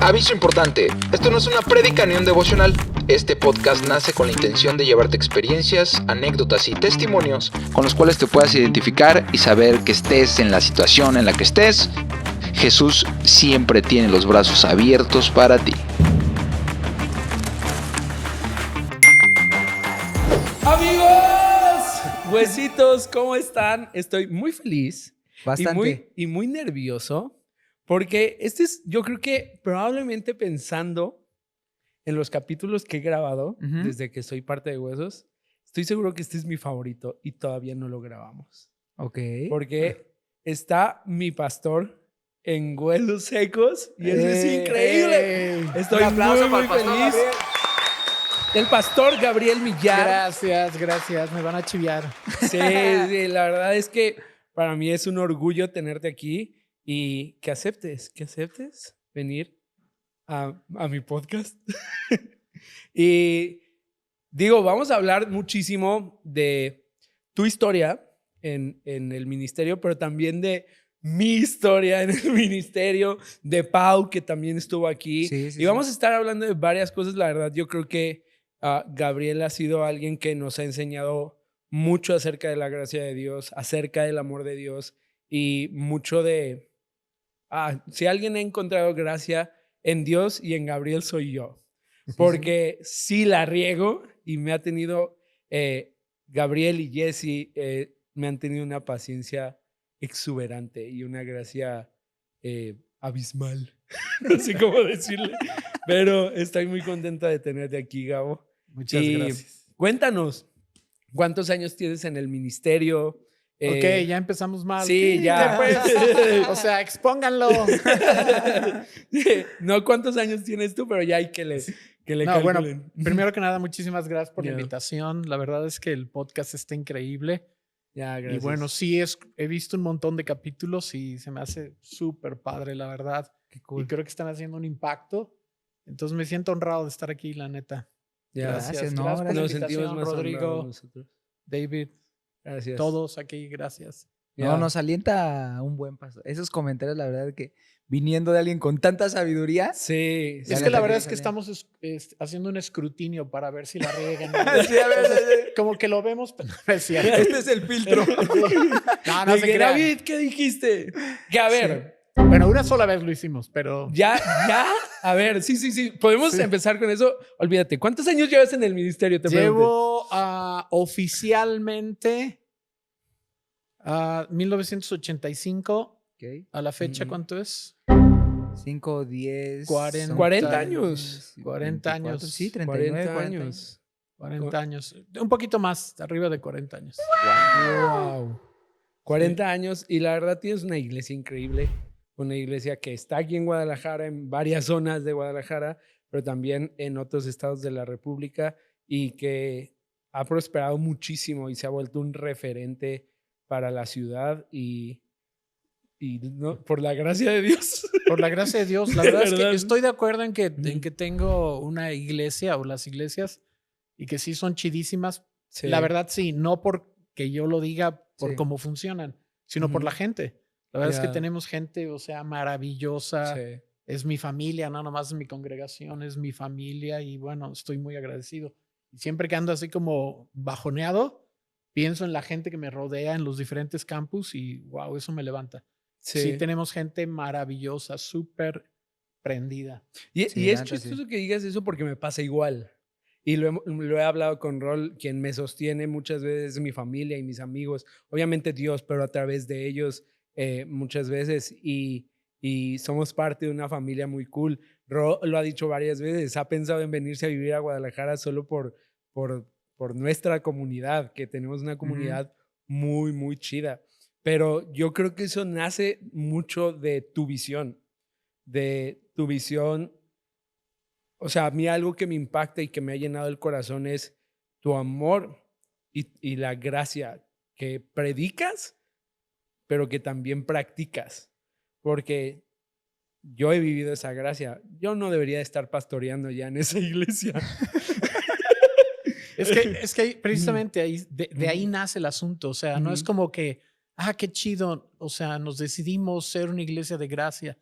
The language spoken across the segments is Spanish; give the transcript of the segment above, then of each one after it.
Aviso importante, esto no es una prédica ni un devocional. Este podcast nace con la intención de llevarte experiencias, anécdotas y testimonios con los cuales te puedas identificar y saber que estés en la situación en la que estés, Jesús siempre tiene los brazos abiertos para ti. Amigos, huesitos, ¿cómo están? Estoy muy feliz Bastante. y muy nervioso porque yo creo que probablemente pensando en los capítulos que he grabado desde que soy parte de Huesos, estoy seguro que este es mi favorito y todavía no lo grabamos. Ok. Porque está mi pastor en Huesos Secos y eso es increíble. Estoy Un aplauso muy para el pastor feliz. Gabriel. El pastor Gabriel Millar. Gracias. Me van a chiviar. Sí, la verdad es que para mí es un orgullo tenerte aquí y que aceptes venir a mi podcast. Y digo, vamos a hablar muchísimo de tu historia en el ministerio, pero también de mi historia en el ministerio, de Pau, que también estuvo aquí. Sí. Vamos a estar hablando de varias cosas. La verdad, yo creo que Gabriel ha sido alguien que nos ha enseñado mucho acerca de la gracia de Dios, acerca del amor de Dios y mucho de... si alguien ha encontrado gracia en Dios y en Gabriel soy yo. Porque sí la riego y me ha tenido... Gabriel y Jesse me han tenido una paciencia exuberante y una gracia abismal. No sé cómo decirle, pero estoy muy contenta de tenerte aquí, Gabo. Muchas gracias. Cuéntanos, ¿cuántos años tienes en el ministerio? Ok, ya empezamos mal. Sí, ya. Pues, o sea, expónganlo. No, ¿cuántos años tienes tú? Pero ya hay que le calculen. Bueno, primero que nada, muchísimas gracias por la invitación. La verdad es que el podcast está increíble. Ya, gracias. Y bueno, sí, he visto un montón de capítulos y se me hace súper padre, la verdad. Qué cool. Y creo que están haciendo un impacto. Entonces me siento honrado de estar aquí, la neta. Ya. Gracias No, por la Nos sentimos invitación, más Rodrigo, honrados nosotros. David, Gracias. todos aquí, gracias. Ya. No, nos alienta un buen paso. Esos comentarios, la verdad, que viniendo de alguien con tanta sabiduría. Sí. Es Ya que neta la verdad que es que sale. estamos haciendo un escrutinio para ver si la riegan. Sí, a ver, Entonces, como que lo vemos, pero no es cierto. Este es el filtro. No se Dije, crean. David, ¿qué dijiste? Que a ver, Bueno, una sola vez lo hicimos, pero... ya. A ver, sí. Podemos empezar con eso. Olvídate, ¿cuántos años llevas en el ministerio? Te pregunto. Llevo oficialmente 1985. Ok. A la fecha, ¿cuánto es? 5, 10. 40 40 años. 40 años. Sí, 39, 40 40 años. 40 años. Un poquito más, arriba de 40 años. Wow. 40 años y la verdad tienes una iglesia increíble. Una iglesia que está aquí en Guadalajara, en varias zonas de Guadalajara, pero también en otros estados de la República y que ha prosperado muchísimo y se ha vuelto un referente para la ciudad y no, por la gracia de Dios. Por la gracia de Dios, la verdad es ¿Verdad? que estoy de acuerdo en que tengo una iglesia o las iglesias y que sí son chidísimas. Sí. La verdad sí, no porque yo lo diga por Sí. cómo funcionan, sino por la gente. La verdad es Ya. que tenemos gente, o sea, maravillosa. Sí. Es mi familia, no nomás es mi congregación, es mi familia y bueno, estoy muy agradecido. Y siempre que ando así como bajoneado, pienso en la gente que me rodea en los diferentes campus y wow, eso me levanta. Sí, tenemos gente maravillosa, súper prendida. Y Sí, es la neta, chistoso que digas eso porque me pasa igual. Y lo he hablado con Rol, quien me sostiene muchas veces, mi familia y mis amigos. Obviamente Dios, pero a través de ellos muchas veces. Y somos parte de una familia muy cool. Ro lo ha dicho varias veces. Ha pensado en venirse a vivir a Guadalajara solo por nuestra comunidad, que tenemos una comunidad muy, muy chida. Pero yo creo que eso nace mucho de tu visión. O sea, a mí algo que me impacta y que me ha llenado el corazón es tu amor y la gracia que predicas, pero que también practicas. Porque yo he vivido esa gracia. Yo no debería estar pastoreando ya en esa iglesia. Es que precisamente ahí, de ahí nace el asunto. O sea, no es como que, qué chido. O sea, nos decidimos ser una iglesia de gracia.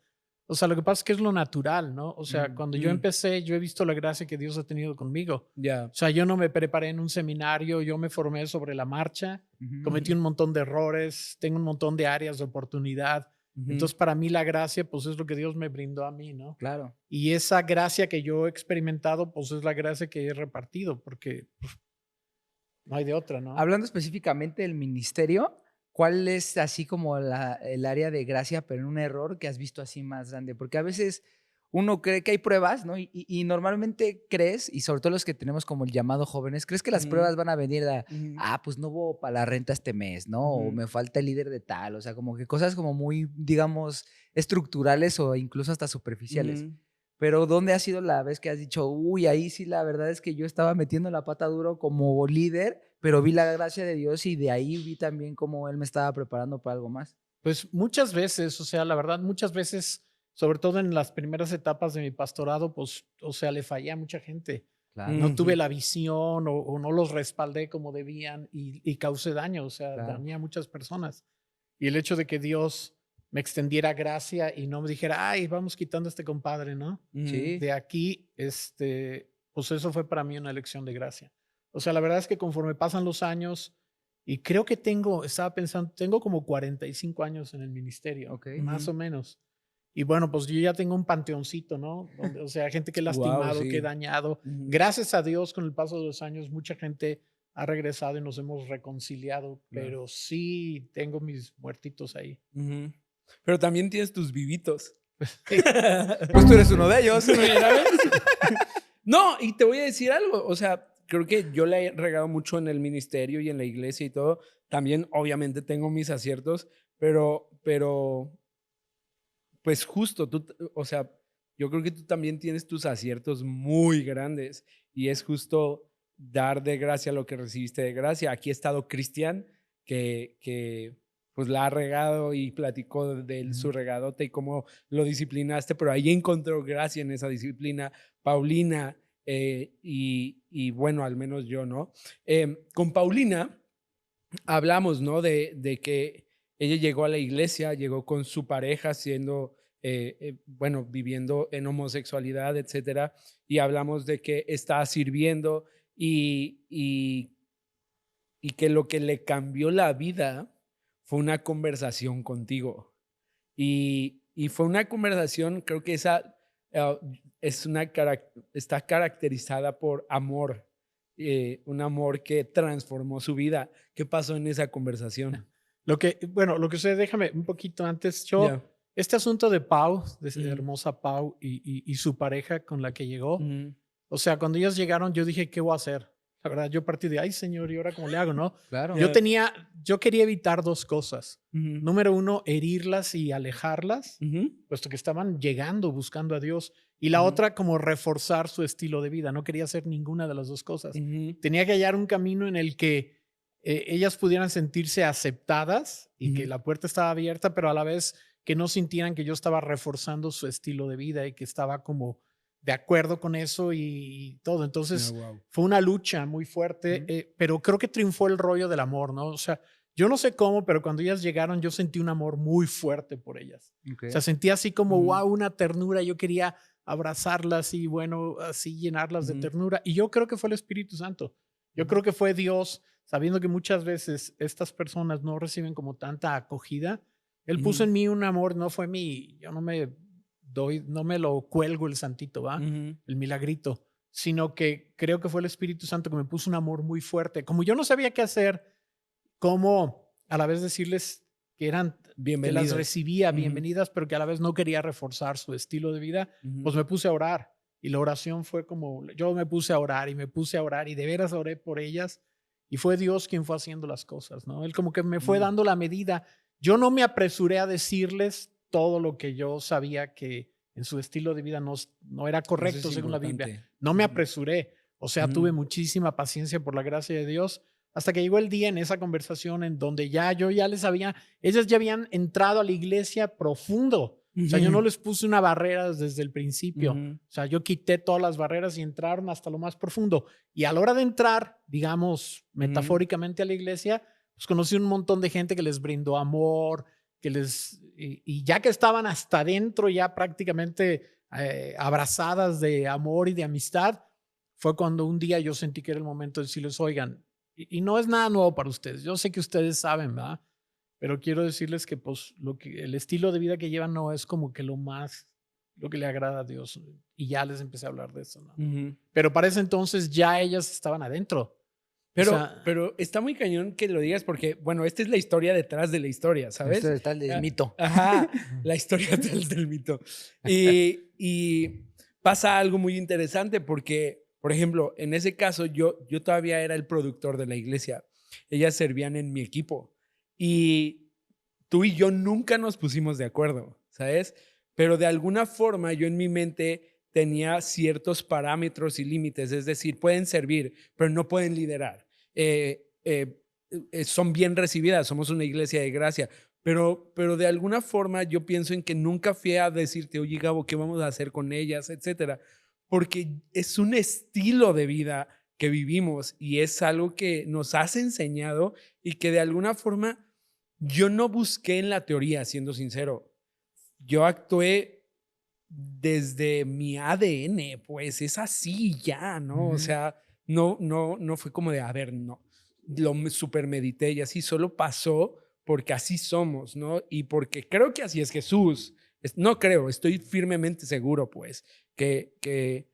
O sea, lo que pasa es que es lo natural, ¿no? O sea, Mm, cuando yo empecé, yo he visto la gracia que Dios ha tenido conmigo. Ya. O sea, yo no me preparé en un seminario, yo me formé sobre la marcha, cometí un montón de errores, tengo un montón de áreas de oportunidad. Entonces, para mí la gracia, pues es lo que Dios me brindó a mí, ¿no? Claro. Y esa gracia que yo he experimentado, pues es la gracia que he repartido, porque pues, no hay de otra, ¿no? Hablando específicamente del ministerio, ¿cuál es así como el área de gracia, pero en un error que has visto así más grande? Porque a veces uno cree que hay pruebas, ¿no? Y normalmente crees, y sobre todo los que tenemos como el llamado jóvenes, crees que las pruebas van a venir a, pues no hubo para la renta este mes, ¿no? O me falta el líder de tal, o sea, como que cosas como muy, digamos, estructurales o incluso hasta superficiales. Pero ¿dónde ha sido la vez que has dicho, uy, ahí sí la verdad es que yo estaba metiendo la pata duro como líder, pero vi la gracia de Dios y de ahí vi también cómo Él me estaba preparando para algo más? Pues muchas veces, o sea, la verdad, muchas veces, sobre todo en las primeras etapas de mi pastorado, pues, o sea, le fallé a mucha gente. Claro. No tuve la visión o no los respaldé como debían y causé daño, o sea, Claro. dañé a muchas personas. Y el hecho de que Dios me extendiera gracia y no me dijera, ay, vamos quitando a este compadre, ¿no? Sí. De aquí, pues eso fue para mí una lección de gracia. O sea, la verdad es que conforme pasan los años, y creo que estaba pensando, tengo como 45 años en el ministerio, Ok. más o menos. Y bueno, pues yo ya tengo un panteoncito, ¿no? O sea, gente que he lastimado, que he dañado. Gracias a Dios, con el paso de los años, mucha gente ha regresado y nos hemos reconciliado, pero sí tengo mis muertitos ahí. Pero también tienes tus vivitos. Pues tú eres uno de ellos. ¿Ya ves? No, y te voy a decir algo. O sea, creo que yo le he regado mucho en el ministerio y en la iglesia y todo. También, obviamente, tengo mis aciertos, pero pues justo, tú, o sea, yo creo que tú también tienes tus aciertos muy grandes y es justo dar de gracia lo que recibiste de gracia. Aquí ha estado Cristian, que pues la ha regado y platicó de su regadota y cómo lo disciplinaste, pero ahí encontró gracia en esa disciplina. Paulina y bueno, al menos yo, ¿no? Con Paulina hablamos, ¿no? De que ella llegó a la iglesia, llegó con su pareja siendo, bueno, viviendo en homosexualidad, etcétera, y hablamos de que estaba sirviendo y que lo que le cambió la vida fue una conversación contigo. Y fue una conversación, creo que esa está caracterizada por amor, un amor que transformó su vida. ¿Qué pasó en esa conversación? Lo que sé, déjame un poquito antes. Yeah. Este asunto de Pau, de esa hermosa Pau y su pareja con la que llegó, o sea, cuando ellas llegaron, yo dije, ¿qué voy a hacer? La verdad, yo partí de, ay, Señor, ¿y ahora cómo le hago, no? Claro. Yo quería evitar dos cosas. Número uno, herirlas y alejarlas, puesto que estaban llegando, buscando a Dios. Y la otra, como reforzar su estilo de vida. No quería hacer ninguna de las dos cosas. Tenía que hallar un camino en el que ellas pudieran sentirse aceptadas y que la puerta estaba abierta, pero a la vez que no sintieran que yo estaba reforzando su estilo de vida y que estaba como de acuerdo con eso y todo. Entonces, fue una lucha muy fuerte, pero creo que triunfó el rollo del amor, ¿no? O sea, yo no sé cómo, pero cuando ellas llegaron, yo sentí un amor muy fuerte por ellas. Okay. O sea, sentí así como, wow, una ternura. Yo quería abrazarlas y, bueno, así llenarlas de ternura. Y yo creo que fue el Espíritu Santo. Yo creo que fue Dios, sabiendo que muchas veces estas personas no reciben como tanta acogida. Él puso en mí un amor, no fue mí. Yo no me lo cuelgo el santito, ¿va? El milagrito, sino que creo que fue el Espíritu Santo que me puso un amor muy fuerte. Como yo no sabía qué hacer, cómo a la vez decirles que eran bienvenidas, que las recibía bienvenidas, pero que a la vez no quería reforzar su estilo de vida, pues me puse a orar. Y la oración fue como, yo me puse a orar y me puse a orar y de veras oré por ellas. Y fue Dios quien fue haciendo las cosas, ¿no? Él como que me fue dando la medida. Yo no me apresuré a decirles todo lo que yo sabía que en su estilo de vida no era correcto según la Biblia. No me apresuré. O sea, tuve muchísima paciencia por la gracia de Dios hasta que llegó el día en esa conversación en donde ellas ya habían entrado a la iglesia profundo. O sea, yo no les puse una barrera desde el principio. O sea, yo quité todas las barreras y entraron hasta lo más profundo. Y a la hora de entrar, digamos, metafóricamente a la iglesia, pues conocí un montón de gente que les brindó amor, y ya que estaban hasta adentro, ya prácticamente abrazadas de amor y de amistad, fue cuando un día yo sentí que era el momento de decirles, oigan, y no es nada nuevo para ustedes, yo sé que ustedes saben, ¿verdad? Pero quiero decirles que pues el estilo de vida que llevan no es como que lo que le agrada a Dios. Y ya les empecé a hablar de eso, ¿no? Pero para ese entonces ya ellas estaban adentro. Pero está muy cañón que lo digas porque, bueno, esta es la historia detrás de la historia, ¿sabes? Esto está el mito. Ajá, la historia detrás del mito. Y pasa algo muy interesante porque, por ejemplo, en ese caso yo todavía era el productor de la iglesia. Ellas servían en mi equipo y tú y yo nunca nos pusimos de acuerdo, ¿sabes? Pero de alguna forma yo en mi mente tenía ciertos parámetros y límites, es decir, pueden servir, pero no pueden liderar. Son bien recibidas, somos una iglesia de gracia, pero de alguna forma yo pienso en que nunca fui a decirte, oye, Gabo, ¿qué vamos a hacer con ellas, etcétera? Porque es un estilo de vida que vivimos y es algo que nos has enseñado y que de alguna forma yo no busqué en la teoría, siendo sincero. Yo actué desde mi ADN, pues es así ya, ¿no? O sea, no fue como de, a ver, no, lo supermedité y así solo pasó porque así somos, ¿no? Y porque creo que así es Jesús. No creo, estoy firmemente seguro, pues, que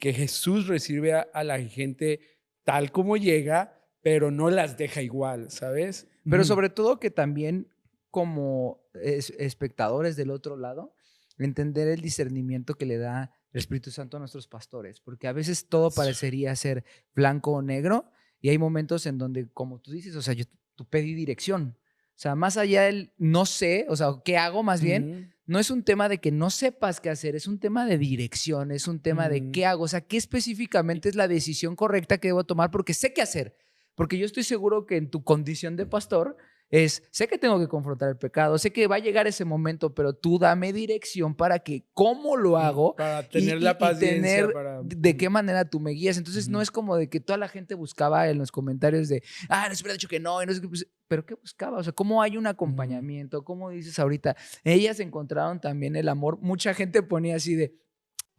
Jesús recibe a la gente tal como llega, pero no las deja igual, ¿sabes? Pero sobre todo que también como espectadores del otro lado, entender el discernimiento que le da el Espíritu Santo a nuestros pastores, porque a veces todo parecería ser blanco o negro y hay momentos en donde, como tú dices, o sea, tú pedí dirección. O sea, más allá del no sé, o sea, ¿qué hago más bien? No es un tema de que no sepas qué hacer, es un tema de dirección, es un tema de qué hago, o sea, qué específicamente es la decisión correcta que debo tomar porque sé qué hacer. Porque yo estoy seguro que en tu condición de pastor sé que tengo que confrontar el pecado, sé que va a llegar ese momento, pero tú dame dirección para que cómo lo hago para tener la paciencia, y tener de qué manera tú me guías. Entonces no es como de que toda la gente buscaba en los comentarios de, les hubiera dicho que no, y no sé qué, pues, pero ¿qué buscaba? O sea, ¿cómo hay un acompañamiento? ¿Cómo dices ahorita? Ellas encontraron también el amor. Mucha gente ponía así de,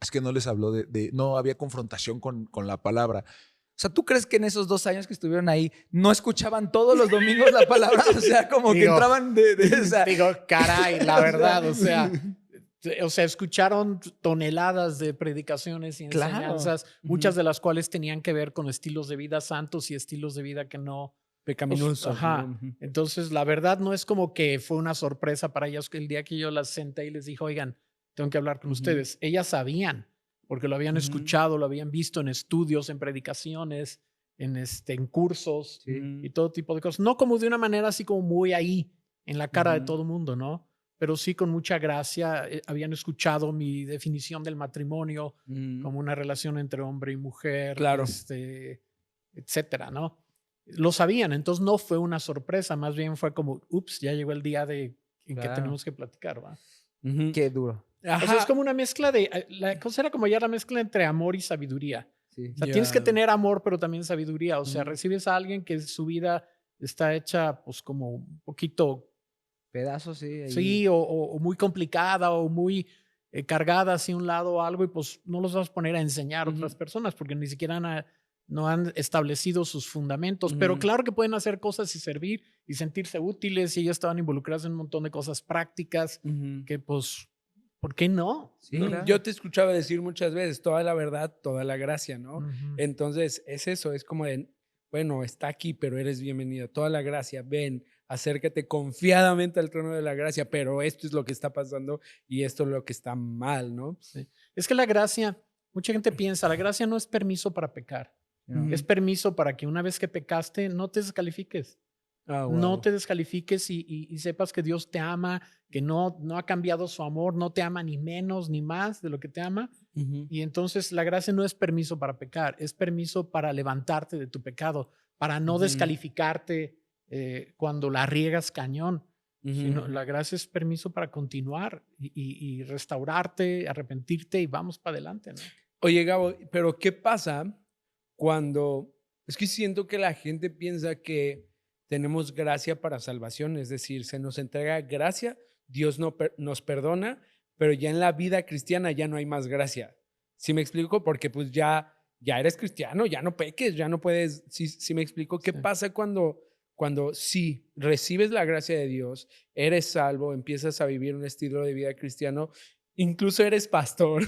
es que no les habló no había confrontación con la palabra. O sea, ¿tú crees que en esos 2 años que estuvieron ahí no escuchaban todos los domingos la palabra? O sea, como que entraban o sea. Digo, caray, la verdad, o sea, escucharon toneladas de predicaciones y enseñanzas, muchas de las cuales tenían que ver con estilos de vida santos y estilos de vida que no... Pecaminosos. Ajá. Entonces, la verdad no es como que fue una sorpresa para ellas que el día que yo las senté y les dije, oigan, tengo que hablar con ustedes. Ellas sabían, porque lo habían escuchado, lo habían visto en estudios, en predicaciones, en cursos y todo tipo de cosas. No como de una manera así como muy ahí, en la cara de todo el mundo, ¿no? Pero sí con mucha gracia. Habían escuchado mi definición del matrimonio como una relación entre hombre y mujer, claro. etcétera, ¿no? Lo sabían, entonces no fue una sorpresa, más bien fue como, ups, ya llegó el día en que tenemos que platicar, ¿va? Qué duro. Ajá. O sea, es como una mezcla la cosa era como ya la mezcla entre amor y sabiduría. Sí. O sea, tienes que tener amor, pero también sabiduría. O sea, recibes a alguien que su vida está hecha, pues, como un poquito... pedazos, sí. Ahí. Sí, o muy complicada o muy cargada hacia un lado o algo y pues no los vas a poner a enseñar a otras personas porque ni siquiera no han establecido sus fundamentos. Pero claro que pueden hacer cosas y servir y sentirse útiles y ellos estaban involucrados en un montón de cosas prácticas que pues... ¿Por qué no? Sí, claro. Yo te escuchaba decir muchas veces, toda la verdad, toda la gracia, ¿no? Entonces, es eso, es como de, bueno, está aquí, pero eres bienvenido. Toda la gracia, ven, acércate confiadamente al trono de la gracia, pero esto es lo que está pasando y esto es lo que está mal, ¿no? Sí. Es que la gracia, mucha gente piensa, la gracia no es permiso para pecar. Es permiso para que una vez que pecaste, no te descalifiques. No te descalifiques y sepas que Dios te ama, que no ha cambiado su amor, no te ama ni menos ni más de lo que te ama. Y entonces la gracia no es permiso para pecar, es permiso para levantarte de tu pecado, para no descalificarte cuando la riegas cañón. Sino la gracia es permiso para continuar y restaurarte, arrepentirte y vamos para adelante, ¿no? Oye, Gabo, pero ¿qué pasa cuando... Es que siento que la gente piensa que tenemos gracia para salvación, es decir, se nos entrega gracia, Dios nos perdona, pero ya en la vida cristiana ya no hay más gracia. ¿Sí me explico? Porque pues ya eres cristiano, ya no peques, ya no puedes. ¿Sí me explico? ¿Qué Sí. pasa cuando sí recibes la gracia de Dios, eres salvo, empiezas a vivir un estilo de vida cristiano, incluso eres pastor,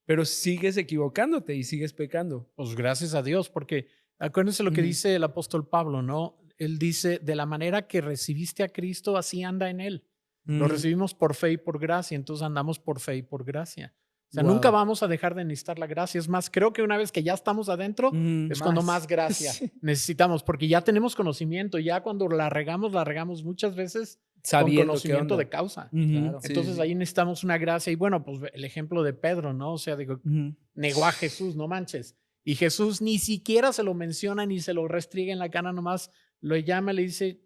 pero sigues equivocándote y sigues pecando? Pues gracias a Dios, porque acuérdense lo que Ujú. dice el apóstol Pablo, ¿no? Él dice, de la manera que recibiste a Cristo, así anda en él. Lo recibimos por fe y por gracia, entonces andamos por fe y por gracia. O sea, Wow. nunca vamos a dejar de necesitar la gracia. Es más, creo que una vez que ya estamos adentro, Ujú. es cuando Más. más gracia Sí. necesitamos, porque ya tenemos conocimiento. Ya cuando la regamos muchas veces con Sabiendo qué conocimiento onda. de causa. Ujú. Claro. Sí, Entonces sí. ahí necesitamos una gracia. Y bueno, pues el ejemplo de Pedro, ¿no? O sea, digo, Ujú. negó a Jesús, no manches. Y Jesús ni siquiera se lo menciona ni se lo restriega en la cara, nomás lo llama y le dice,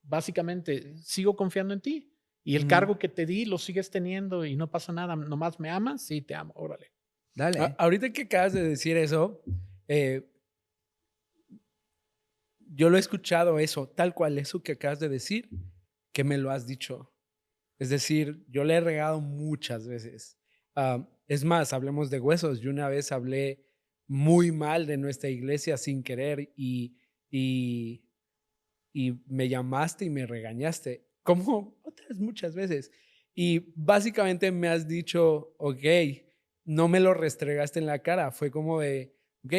básicamente, sigo confiando en ti. Y el Ujú. cargo que te di lo sigues teniendo y no pasa nada, nomás me amas, sí, te amo, órale. Dale. Ahorita que acabas de decir eso, yo lo he escuchado eso, tal cual eso que acabas de decir, que me lo has dicho. Es decir, yo le he regado muchas veces. Es más, hablemos de huesos. Yo una vez hablé muy mal de nuestra iglesia sin querer y me llamaste y me regañaste, como otras muchas veces. Y básicamente me has dicho, ok, no me lo restregaste en la cara. Fue como de, ok,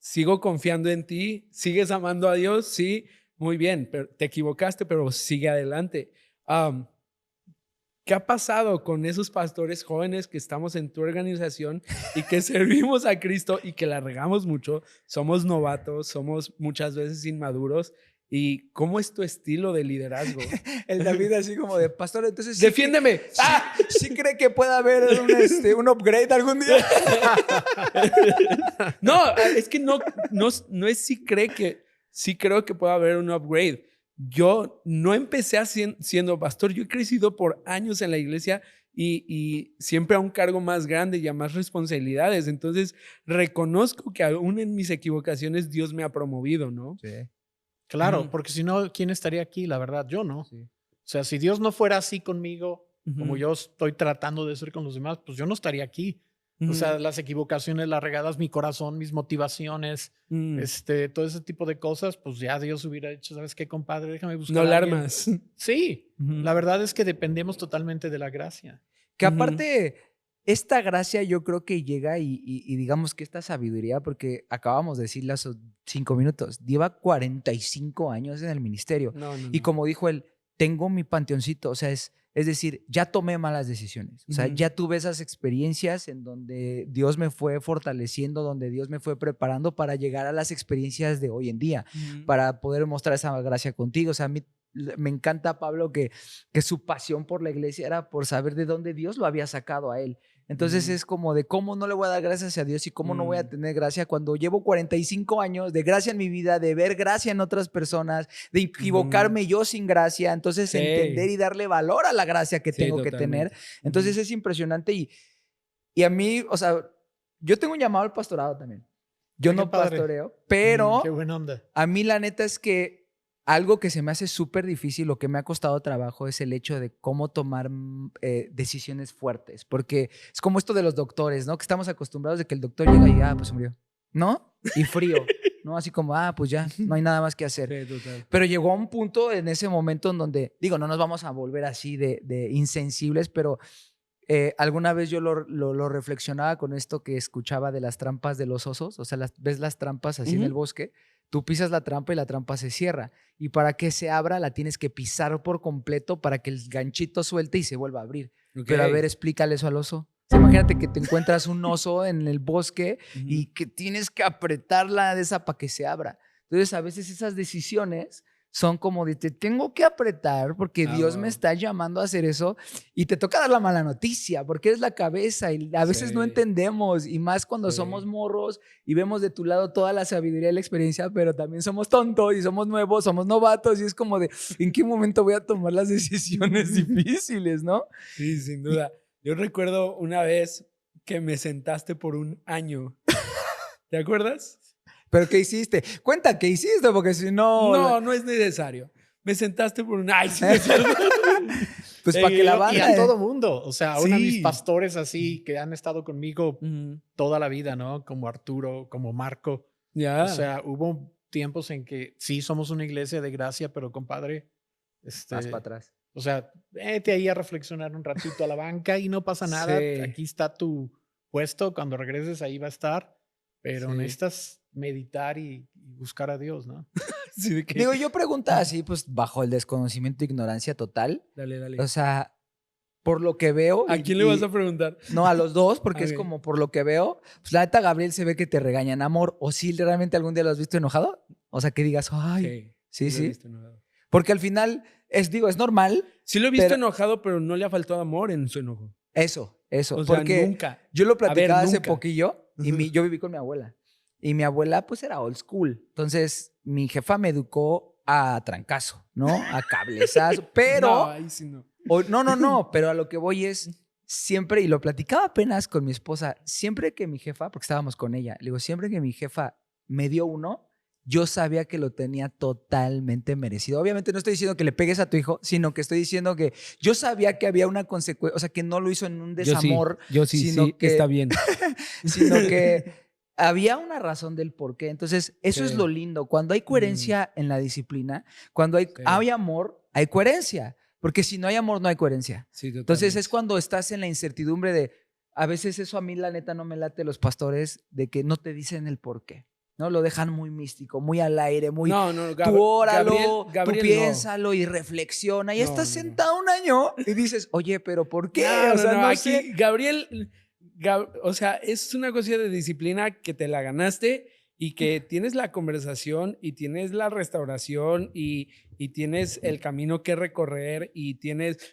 sigo confiando en ti, sigues amando a Dios, sí, muy bien, pero te equivocaste, pero sigue adelante. ¿Qué ha pasado con esos pastores jóvenes que estamos en tu organización y que servimos a Cristo y que la regamos mucho? Somos novatos, somos muchas veces inmaduros. ¿Y cómo es tu estilo de liderazgo? El David así como de pastor, entonces ¡Defiéndeme! ¿Sí cree que pueda haber un upgrade algún día? No, es que no es sí creo que pueda haber un upgrade. Yo no empecé siendo pastor, yo he crecido por años en la iglesia y siempre a un cargo más grande y a más responsabilidades. Entonces reconozco que aún en mis equivocaciones Dios me ha promovido, ¿no? Sí, Claro, Ujú. porque si no, ¿quién estaría aquí? La verdad, yo no. sí. O sea, si Dios no fuera así conmigo, como Ujú. yo estoy tratando de ser con los demás, pues yo no estaría aquí. O sea, las equivocaciones, las regadas, mi corazón, mis motivaciones, Mm. todo ese tipo de cosas, pues ya Dios hubiera dicho, ¿sabes qué, compadre? Déjame buscar No a la alguien". armas. Sí, Ujú. la verdad es que dependemos totalmente de la gracia. Que Ujú. aparte, esta gracia yo creo que llega y digamos que esta sabiduría, porque acabamos de decirle hace 5 minutos, lleva 45 años en el ministerio. No, no, Y no. como dijo él, tengo mi panteoncito, o sea, es decir, ya tomé malas decisiones, o sea, Ujú. ya tuve esas experiencias en donde Dios me fue fortaleciendo, donde Dios me fue preparando para llegar a las experiencias de hoy en día, Ujú. para poder mostrar esa gracia contigo. O sea, a mí me encanta, Pablo, que su pasión por la iglesia era por saber de dónde Dios lo había sacado a él. Entonces es como de cómo no le voy a dar gracias a Dios y cómo no voy a tener gracia cuando llevo 45 años de gracia en mi vida, de ver gracia en otras personas, de equivocarme yo sin gracia. Entonces Sí. entender y darle valor a la gracia que Sí, tengo que tener. totalmente. Entonces Ujú. es impresionante y a mí, o sea, yo tengo un llamado al pastorado también. Yo Ah, qué no padre. pastoreo, pero Qué buena onda. a mí la neta es que algo que se me hace súper difícil, lo que me ha costado trabajo es el hecho de cómo tomar decisiones fuertes, porque es como esto de los doctores, ¿no? Que estamos acostumbrados de que el doctor llega y, pues se murió, ¿no? Y frío, ¿no? Así como, pues ya, no hay nada más que hacer. Sí, total. Pero llegó a un punto en ese momento en donde, digo, no nos vamos a volver así de insensibles, pero alguna vez yo lo reflexionaba con esto que escuchaba de las trampas de los osos, o sea, ves las trampas así en el bosque, tú pisas la trampa y la trampa se cierra. Y para que se abra, la tienes que pisar por completo para que el ganchito suelte y se vuelva a abrir. Ok. Pero a ver, explícale eso al oso. O sea, imagínate que te encuentras un oso en el bosque Ujú. y que tienes que apretarla de esa para que se abra. Entonces, a veces esas decisiones son como de te tengo que apretar porque Dios me wow. está llamando a hacer eso y te toca dar la mala noticia porque eres la cabeza y a veces no Sí. entendemos y más cuando Sí. somos morros y vemos de tu lado toda la sabiduría y la experiencia, pero también somos tontos y somos nuevos, somos novatos y es como de ¿en qué momento voy a tomar las decisiones difíciles, no? Sí, sin duda. Yo recuerdo una vez que me sentaste por un año. ¿Te acuerdas? ¿Pero qué hiciste? Cuenta qué hiciste, porque si no... No, no es necesario. Me sentaste por un... Ay, sí, no es cierto. Pues para que la Y banda... a todo mundo. O sea, uno de mis Sí. pastores así que han estado conmigo Ujú. toda la vida, ¿no? Como Arturo, como Marco. Ya. O sea, hubo tiempos en que sí somos una iglesia de gracia, pero compadre, Más para atrás. o sea, vete ahí a reflexionar un ratito a la banca y no pasa nada. Sí. Aquí está tu puesto. Cuando regreses ahí va a estar. Pero Sí. necesitas meditar y buscar a Dios, ¿no? Sí, de que- Digo, yo preguntaba así, pues bajo el desconocimiento e ignorancia total. Dale, dale. O sea, por lo que veo... ¿A quién le vas a preguntar? No, a los dos, porque es Ok. como por lo que veo. Pues la neta, Gabriel, se ve que te regañan amor. ¿O si realmente algún día lo has visto enojado? O sea, que digas, ay, sí, lo he sí. visto enojado. Porque al final, es normal. Sí lo he visto Pero- enojado, pero no le ha faltado amor en su enojo. Eso. O sea, Porque nunca. yo lo platicaba hace nunca. poquillo y Ujú. yo viví con mi abuela. Y mi abuela, pues, era old school. Entonces, mi jefa me educó a trancazo, ¿no? A cablezazo. Pero, No, ahí sí no. no. Pero a lo que voy es siempre, y lo platicaba apenas con mi esposa, siempre que mi jefa, porque estábamos con ella, le digo, siempre que mi jefa me dio uno, yo sabía que lo tenía totalmente merecido. Obviamente no estoy diciendo que le pegues a tu hijo, sino que estoy diciendo que yo sabía que había una consecuencia, o sea, que no lo hizo en un desamor, Yo sí, sino que está bien. sino que había una razón del por qué. Entonces, eso Sí. es lo lindo. Cuando hay coherencia en la disciplina, cuando Sí. hay amor, hay coherencia. Porque si no hay amor, no hay coherencia. Sí, Entonces, totalmente. es cuando estás en la incertidumbre de, a veces eso a mí la neta no me late los pastores, de que no te dicen el por qué. ¿No? Lo dejan muy místico, muy al aire, muy... No, no, tú óralo, Gabriel tú no. piénsalo y reflexiona. Y No, estás no, no. sentado un año y dices, oye, pero ¿por qué? No, O sea, no aquí sé. Gabriel, o sea, es una cosa de disciplina que te la ganaste y que tienes la conversación y tienes la restauración y tienes el camino que recorrer y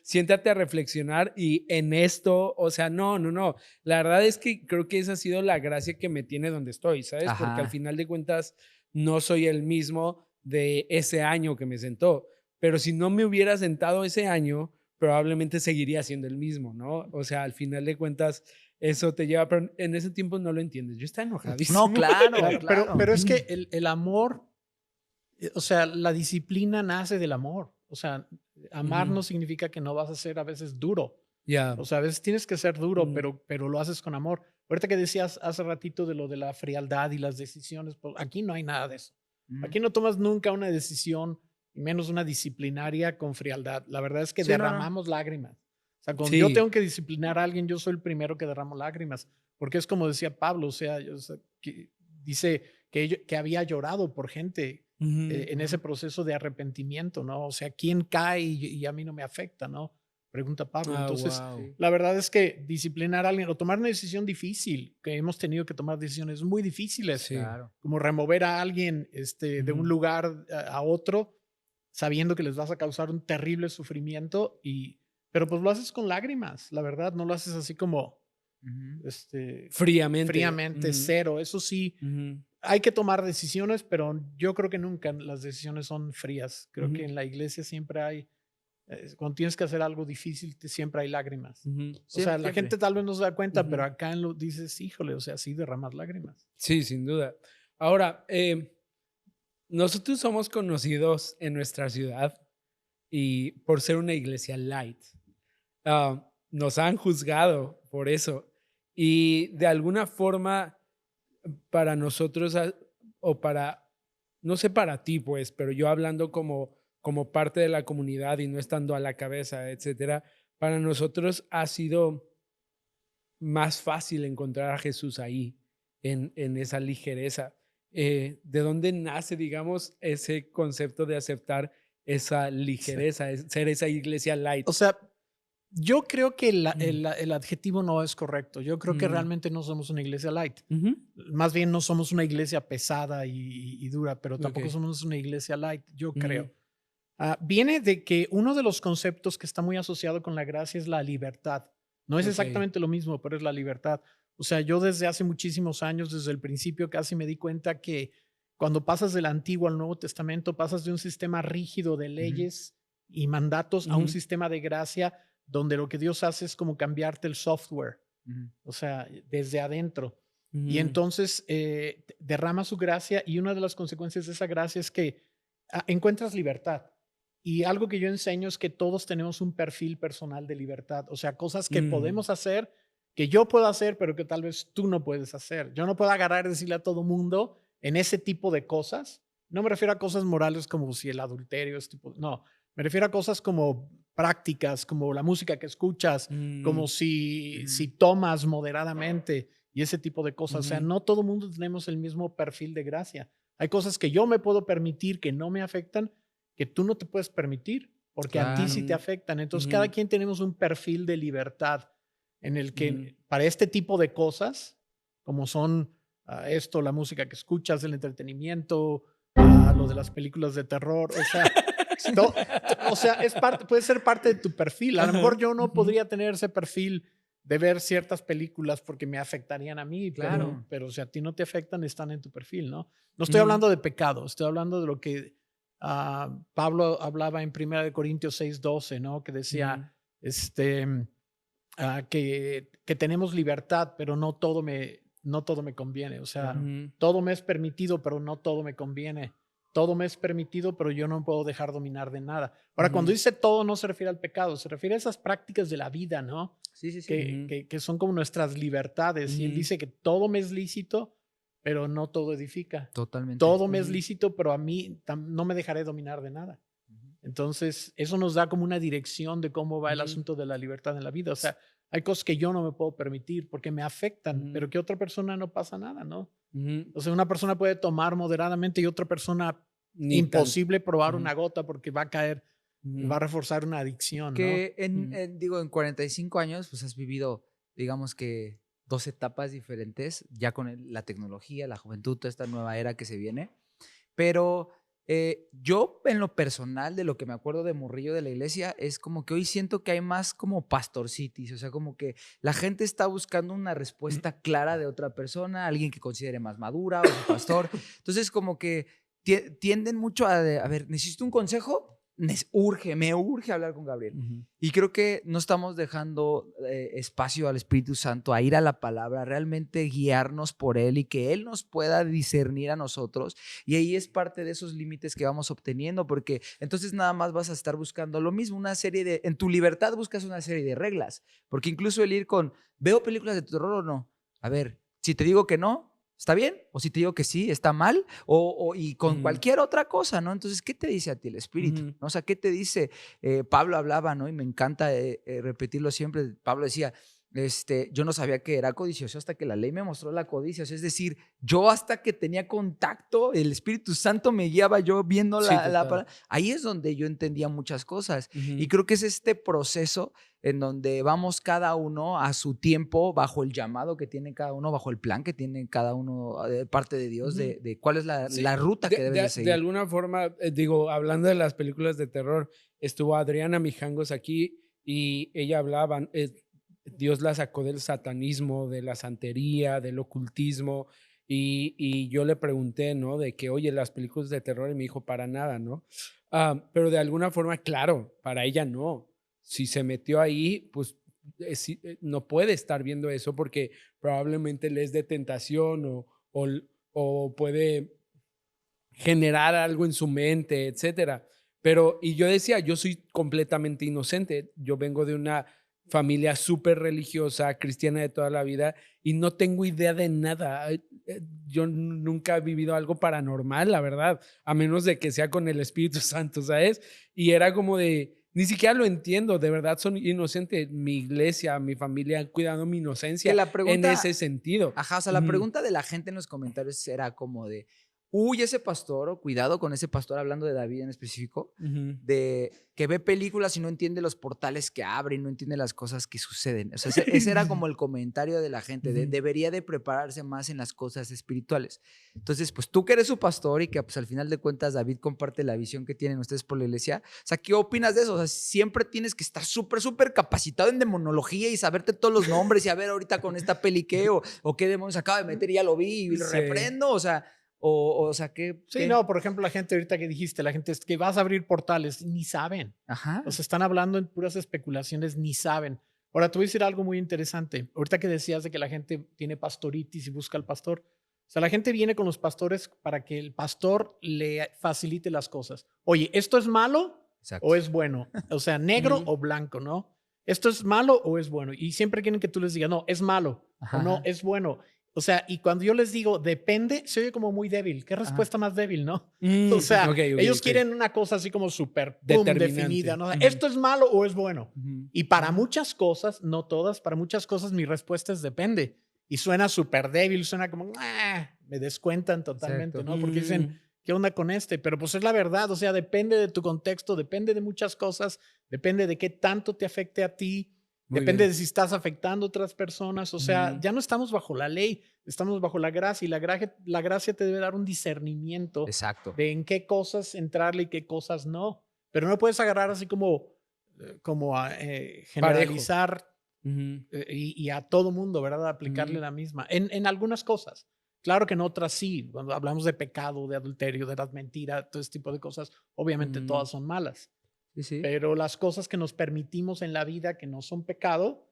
siéntate a reflexionar y en esto, o sea, no. La verdad es que creo que esa ha sido la gracia que me tiene donde estoy, ¿sabes? Ajá. Porque al final de cuentas no soy el mismo de ese año que me sentó, pero si no me hubiera sentado ese año, probablemente seguiría siendo el mismo, ¿no? O sea, al final de cuentas, eso te lleva, pero en ese tiempo no lo entiendes. Yo estaba enojadísimo. No, claro, Claro, claro. pero es que el amor, o sea, la disciplina nace del amor. O sea, amar Ujú. no significa que no vas a ser a veces duro. Ya. O sea, a veces tienes que ser duro, Mm. pero lo haces con amor. Ahorita que decías hace ratito de lo de la frialdad y las decisiones, pues aquí no hay nada de eso. Ujú. Aquí no tomas nunca una decisión, y menos una disciplinaria con frialdad. La verdad es que Sí, no, no. derramamos lágrimas. O sea, cuando Sí. yo tengo que disciplinar a alguien, yo soy el primero que derramo lágrimas. Porque es como decía Pablo, o sea, que dice que había llorado por gente Ujú. en ese proceso de arrepentimiento, ¿no? O sea, ¿quién cae y a mí no me afecta, ¿no? Pregunta Pablo. Ah, Entonces, wow. la verdad es que disciplinar a alguien o tomar una decisión difícil, que hemos tenido que tomar decisiones muy difíciles, Sí. Claro. como remover a alguien de un Ujú. lugar a otro, sabiendo que les vas a causar un terrible sufrimiento, pero pues lo haces con lágrimas, la verdad, no lo haces así como Ujú. Fríamente. fríamente, Ujú. cero. Eso sí, Ujú. hay que tomar decisiones, pero yo creo que nunca las decisiones son frías. Creo Ujú. que en la iglesia siempre hay, cuando tienes que hacer algo difícil, siempre hay lágrimas. Ujú. O sea, la Siempre. gente tal vez no se da cuenta, pero Ujú. acá dices, híjole, o sea, sí derramas lágrimas. Sí, sin duda. Ahora, nosotros somos conocidos en nuestra ciudad y por ser una iglesia light. Nos han juzgado por eso. Y de alguna forma, para nosotros, o para, no sé para ti, pues, pero yo hablando como parte de la comunidad y no estando a la cabeza, etcétera, para nosotros ha sido más fácil encontrar a Jesús ahí, en esa ligereza. ¿De dónde nace, digamos, ese concepto de aceptar esa ligereza, ser esa iglesia light? O sea, yo creo que el adjetivo no es correcto. Yo creo que Mm. realmente no somos una iglesia light. Ujú. Más bien no somos una iglesia pesada y dura, pero tampoco Ok. somos una iglesia light, yo Ujú. creo. Viene de que uno de los conceptos que está muy asociado con la gracia es la libertad. No es Ok. exactamente lo mismo, pero es la libertad. O sea, yo desde hace muchísimos años, desde el principio casi me di cuenta que cuando pasas del Antiguo al Nuevo Testamento, pasas de un sistema rígido de leyes y mandatos a un Ujú. sistema de gracia donde lo que Dios hace es como cambiarte el software, Ujú. o sea, desde adentro. Y entonces derrama su gracia y una de las consecuencias de esa gracia es que encuentras libertad. Y algo que yo enseño es que todos tenemos un perfil personal de libertad, o sea, cosas que podemos hacer, que yo puedo hacer, pero que tal vez tú no puedes hacer. Yo no puedo agarrar y decirle a todo mundo en ese tipo de cosas. No me refiero a cosas morales como si el adulterio es tipo, no, me refiero a cosas como prácticas, como la música que escuchas, como si tomas moderadamente y ese tipo de cosas. O sea, no todo mundo tenemos el mismo perfil de gracia. Hay cosas que yo me puedo permitir que no me afectan, que tú no te puedes permitir, porque a ti sí te afectan. Entonces, cada quien tenemos un perfil de libertad en el que para este tipo de cosas, como son esto, la música que escuchas, el entretenimiento, lo de las películas de terror, o sea, puede ser parte de tu perfil. A lo mejor yo no podría tener ese perfil de ver ciertas películas porque me afectarían a mí, Claro. pero si a ti no te afectan, están en tu perfil, ¿no? No estoy hablando de pecado, estoy hablando de lo que Pablo hablaba en 1 Corintios 6:12, ¿no? Que decía que tenemos libertad, pero no todo me conviene. O sea, todo me es permitido, pero no todo me conviene. Todo me es permitido, pero yo no puedo dejar dominar de nada. Ahora, cuando dice todo, no se refiere al pecado, se refiere a esas prácticas de la vida, ¿no? Sí, sí, sí. Que son como nuestras libertades. Y él dice que todo me es lícito, pero no todo edifica. Totalmente. Todo me es lícito, pero a mí no me dejaré dominar de nada. Entonces, eso nos da como una dirección de cómo va el asunto de la libertad en la vida. O sea, hay cosas que yo no me puedo permitir porque me afectan, pero que otra persona no pasa nada, ¿no? O sea, una persona puede tomar moderadamente y otra persona imposible probar una gota porque va a caer, va a reforzar una adicción, Que ¿no? en 45 años, pues has vivido, digamos que 2 etapas diferentes, ya con la tecnología, la juventud, toda esta nueva era que se viene. Pero yo, en lo personal, de lo que me acuerdo de morrillo de la iglesia, es como que hoy siento que hay más como pastorcitis, o sea, como que la gente está buscando una respuesta clara de otra persona, alguien que considere más madura o su pastor. Entonces, como que tienden mucho a ver, ¿necesito un consejo? Me urge hablar con Gabriel. Y creo que no estamos dejando espacio al Espíritu Santo a ir a la palabra, realmente guiarnos por Él y que Él nos pueda discernir a nosotros. Y ahí es parte de esos límites que vamos obteniendo, porque entonces nada más vas a estar buscando lo mismo, en tu libertad buscas una serie de reglas, porque incluso el ir ¿veo películas de terror o no? A ver, si te digo que no, ¿está bien? O si te digo que sí, ¿está mal? Y con cualquier otra cosa, ¿no? Entonces, ¿qué te dice a ti el Espíritu? ¿No? O sea, ¿qué te dice? Pablo hablaba, ¿no? Y me encanta repetirlo siempre. Pablo decía, yo no sabía que era codicioso hasta que la ley me mostró la codicia. O sea, es decir, yo hasta que tenía contacto, el Espíritu Santo me guiaba yo viendo la palabra. Ahí es donde yo entendía muchas cosas. Y creo que es este proceso en donde vamos cada uno a su tiempo, bajo el llamado que tiene cada uno, bajo el plan que tiene cada uno de parte de Dios, de cuál es la ruta que debes de seguir. De alguna forma, hablando de las películas de terror, estuvo Adriana Mijangos aquí y ella hablaba, Dios la sacó del satanismo, de la santería, del ocultismo, y yo le pregunté, ¿no? De que, oye, las películas de terror, y me dijo, para nada, ¿no? Pero de alguna forma, claro, para ella no. Si se metió ahí, pues no puede estar viendo eso porque probablemente le es de tentación o puede generar algo en su mente, etcétera. Pero, y yo decía, yo soy completamente inocente. Yo vengo de una familia súper religiosa, cristiana de toda la vida, y no tengo idea de nada. Yo nunca he vivido algo paranormal, la verdad, a menos de que sea con el Espíritu Santo, ¿sabes? Y era como de, ni siquiera lo entiendo, de verdad soy inocente. Mi iglesia, mi familia han cuidado mi inocencia en ese sentido. Ajá, o sea, la pregunta de la gente en los comentarios era como de, uy, ese pastor, o cuidado con ese pastor, hablando de David en específico, de que ve películas y no entiende los portales que abren, no entiende las cosas que suceden. O sea, ese era como el comentario de la gente, debería de prepararse más en las cosas espirituales. Entonces, pues tú que eres su pastor y que pues al final de cuentas David comparte la visión que tienen ustedes por la iglesia, o sea, ¿qué opinas de eso? O sea, siempre tienes que estar súper capacitado en demonología y saberte todos los nombres y a ver ahorita con esta peli qué o qué demonios acaba de meter y ya lo vi y lo reprendo, o sea... O sea, ¿qué? Sí, no, por ejemplo, la gente ahorita que dijiste, la gente es que vas a abrir portales, ni saben. Ajá. O sea, están hablando en puras especulaciones, ni saben. Ahora, te voy a decir algo muy interesante. Ahorita que decías de que la gente tiene pastoritis y busca al pastor. O sea, la gente viene con los pastores para que el pastor le facilite las cosas. Oye, ¿esto es malo Exacto. o es bueno? O sea, negro o blanco, ¿no? ¿Esto es malo o es bueno? Y siempre quieren que tú les digas, no, es malo o no, es bueno. O sea, y cuando yo les digo, depende, se oye como muy débil. ¿Qué respuesta más débil, no? O sea, ellos quieren una cosa así como súper definida, ¿no? ¿Esto es malo o es bueno? Y para muchas cosas, no todas, para muchas cosas mi respuesta es depende. Y suena súper débil, suena como, me descuentan totalmente, Exacto. ¿no? Porque dicen, ¿qué onda con este? Pero pues es la verdad, o sea, depende de tu contexto, depende de muchas cosas, depende de qué tanto te afecte a ti, depende de si estás afectando a otras personas, o sea, ya no estamos bajo la ley, estamos bajo la gracia y la gracia te debe dar un discernimiento Exacto. de en qué cosas entrarle y qué cosas no. Pero no puedes agarrar así como generalizar y a todo mundo, ¿verdad? Aplicarle la misma. En algunas cosas. Claro que en otras sí. Cuando hablamos de pecado, de adulterio, de la mentira, todo ese tipo de cosas, obviamente todas son malas. Sí. Pero las cosas que nos permitimos en la vida que no son pecado,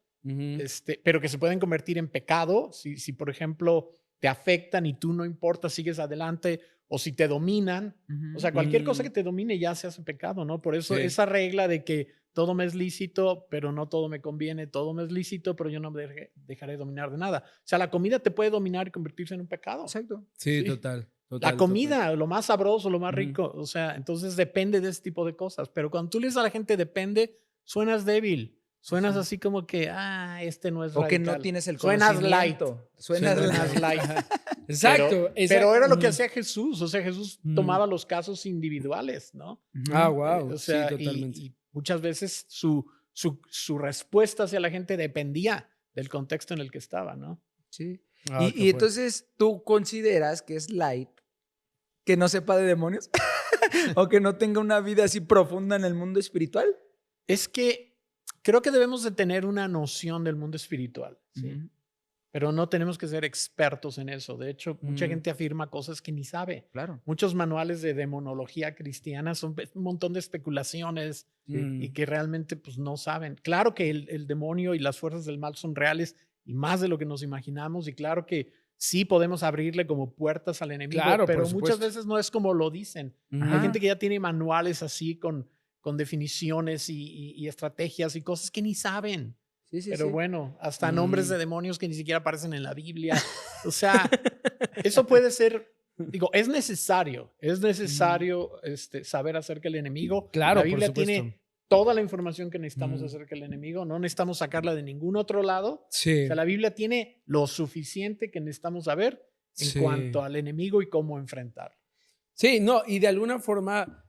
pero que se pueden convertir en pecado, si por ejemplo te afectan y tú no importa, sigues adelante, o si te dominan, o sea, cualquier cosa que te domine ya se hace pecado, ¿no? Por eso esa regla de que todo me es lícito, pero no todo me conviene, todo me es lícito, pero yo no me dejaré dominar de nada. O sea, la comida te puede dominar y convertirse en un pecado. Exacto. Sí, total. La comida, lo más sabroso, lo más rico, o sea, entonces depende de ese tipo de cosas. Pero cuando tú le dices a la gente depende, suenas débil. Suenas así como que, este no es o radical. que no tienes el Suenas light. Suenas light. Exacto. Pero era lo que hacía Jesús. O sea, Jesús tomaba los casos individuales, ¿no? Wow. O sea, sí, totalmente. y muchas veces su respuesta hacia la gente dependía del contexto en el que estaba, ¿no? Sí. Qué Y entonces, ¿tú consideras que es light que no sepa de demonios? ¿O que no tenga una vida así profunda en el mundo espiritual? Es que creo que debemos de tener una noción del mundo espiritual, ¿sí? Pero no tenemos que ser expertos en eso. De hecho, mucha gente afirma cosas que ni sabe. Claro. Muchos manuales de demonología cristiana son un montón de especulaciones y que realmente pues, no saben. Claro que el demonio y las fuerzas del mal son reales y más de lo que nos imaginamos. Y claro que sí podemos abrirle como puertas al enemigo, Claro, pero por muchas supuesto. veces no es como lo dicen. Hay gente que ya tiene manuales así con definiciones y estrategias y cosas que ni saben. Sí, Pero bueno, hasta nombres de demonios que ni siquiera aparecen en la Biblia. O sea, eso puede ser, digo, es necesario saber acerca del enemigo. Claro, la Biblia por supuesto. tiene toda la información que necesitamos acerca del enemigo. No necesitamos sacarla de ningún otro lado. Sí. O sea, la Biblia tiene lo suficiente que necesitamos saber en cuanto al enemigo y cómo enfrentarlo. Sí, no, y de alguna forma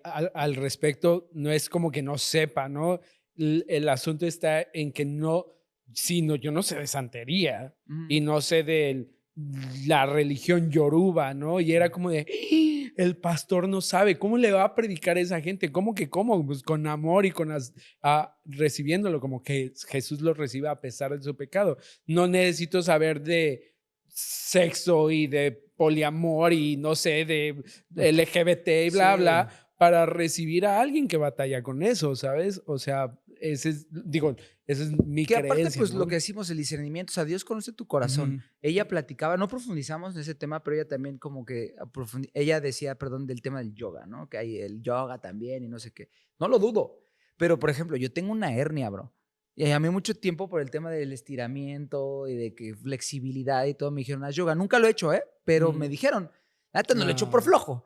al respecto no es como que no sepa, ¿no? El asunto está en que yo no sé de santería y no sé de la religión yoruba, ¿no? Y era como de, el pastor no sabe, ¿cómo le va a predicar a esa gente? ¿Cómo? Pues con amor y recibiéndolo, como que Jesús lo recibe a pesar de su pecado. No necesito saber de sexo y de poliamor y no sé, de LGBT y bla, bla, para recibir a alguien que batalla con eso, ¿sabes? O sea, esa es mi que creencia. aparte, pues ¿no? lo que decimos, el discernimiento, o sea, Dios conoce tu corazón. Ella platicaba, no profundizamos en ese tema, pero ella también como que, ella decía, del tema del yoga, ¿no? Que hay el yoga también y no sé qué. No lo dudo, pero por ejemplo, yo tengo una hernia, bro. Y a mí mucho tiempo por el tema del estiramiento y de que flexibilidad y todo, me dijeron, haz yoga. Nunca lo he hecho, pero me dijeron, no lo he hecho por flojo.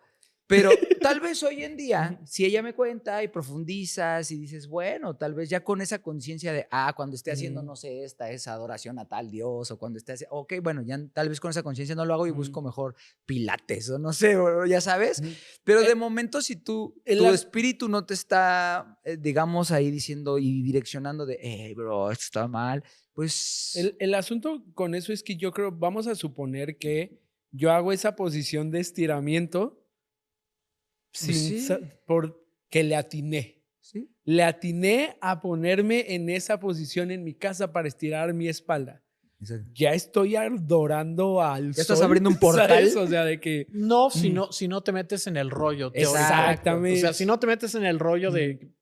Pero tal vez hoy en día, si ella me cuenta y profundizas y dices, bueno, tal vez ya con esa conciencia de, cuando esté haciendo, no sé, esta es adoración a tal Dios, o cuando esté haciendo, ok, bueno, ya tal vez con esa conciencia no lo hago y busco mejor pilates, o no sé, ya sabes. Pero de momento, si tu espíritu no te está, digamos, ahí diciendo y direccionando de, hey, bro, esto está mal, pues... El asunto con eso es que yo creo, vamos a suponer que yo hago esa posición de estiramiento porque le atiné. ¿Sí? Le atiné a ponerme en esa posición en mi casa para estirar mi espalda. Exacto. Ya estoy adorando al ya sol. Estás abriendo un portal. ¿Sabes? O sea, de que... No, si no te metes en el rollo. Exactamente. O sea, si no te metes en el rollo de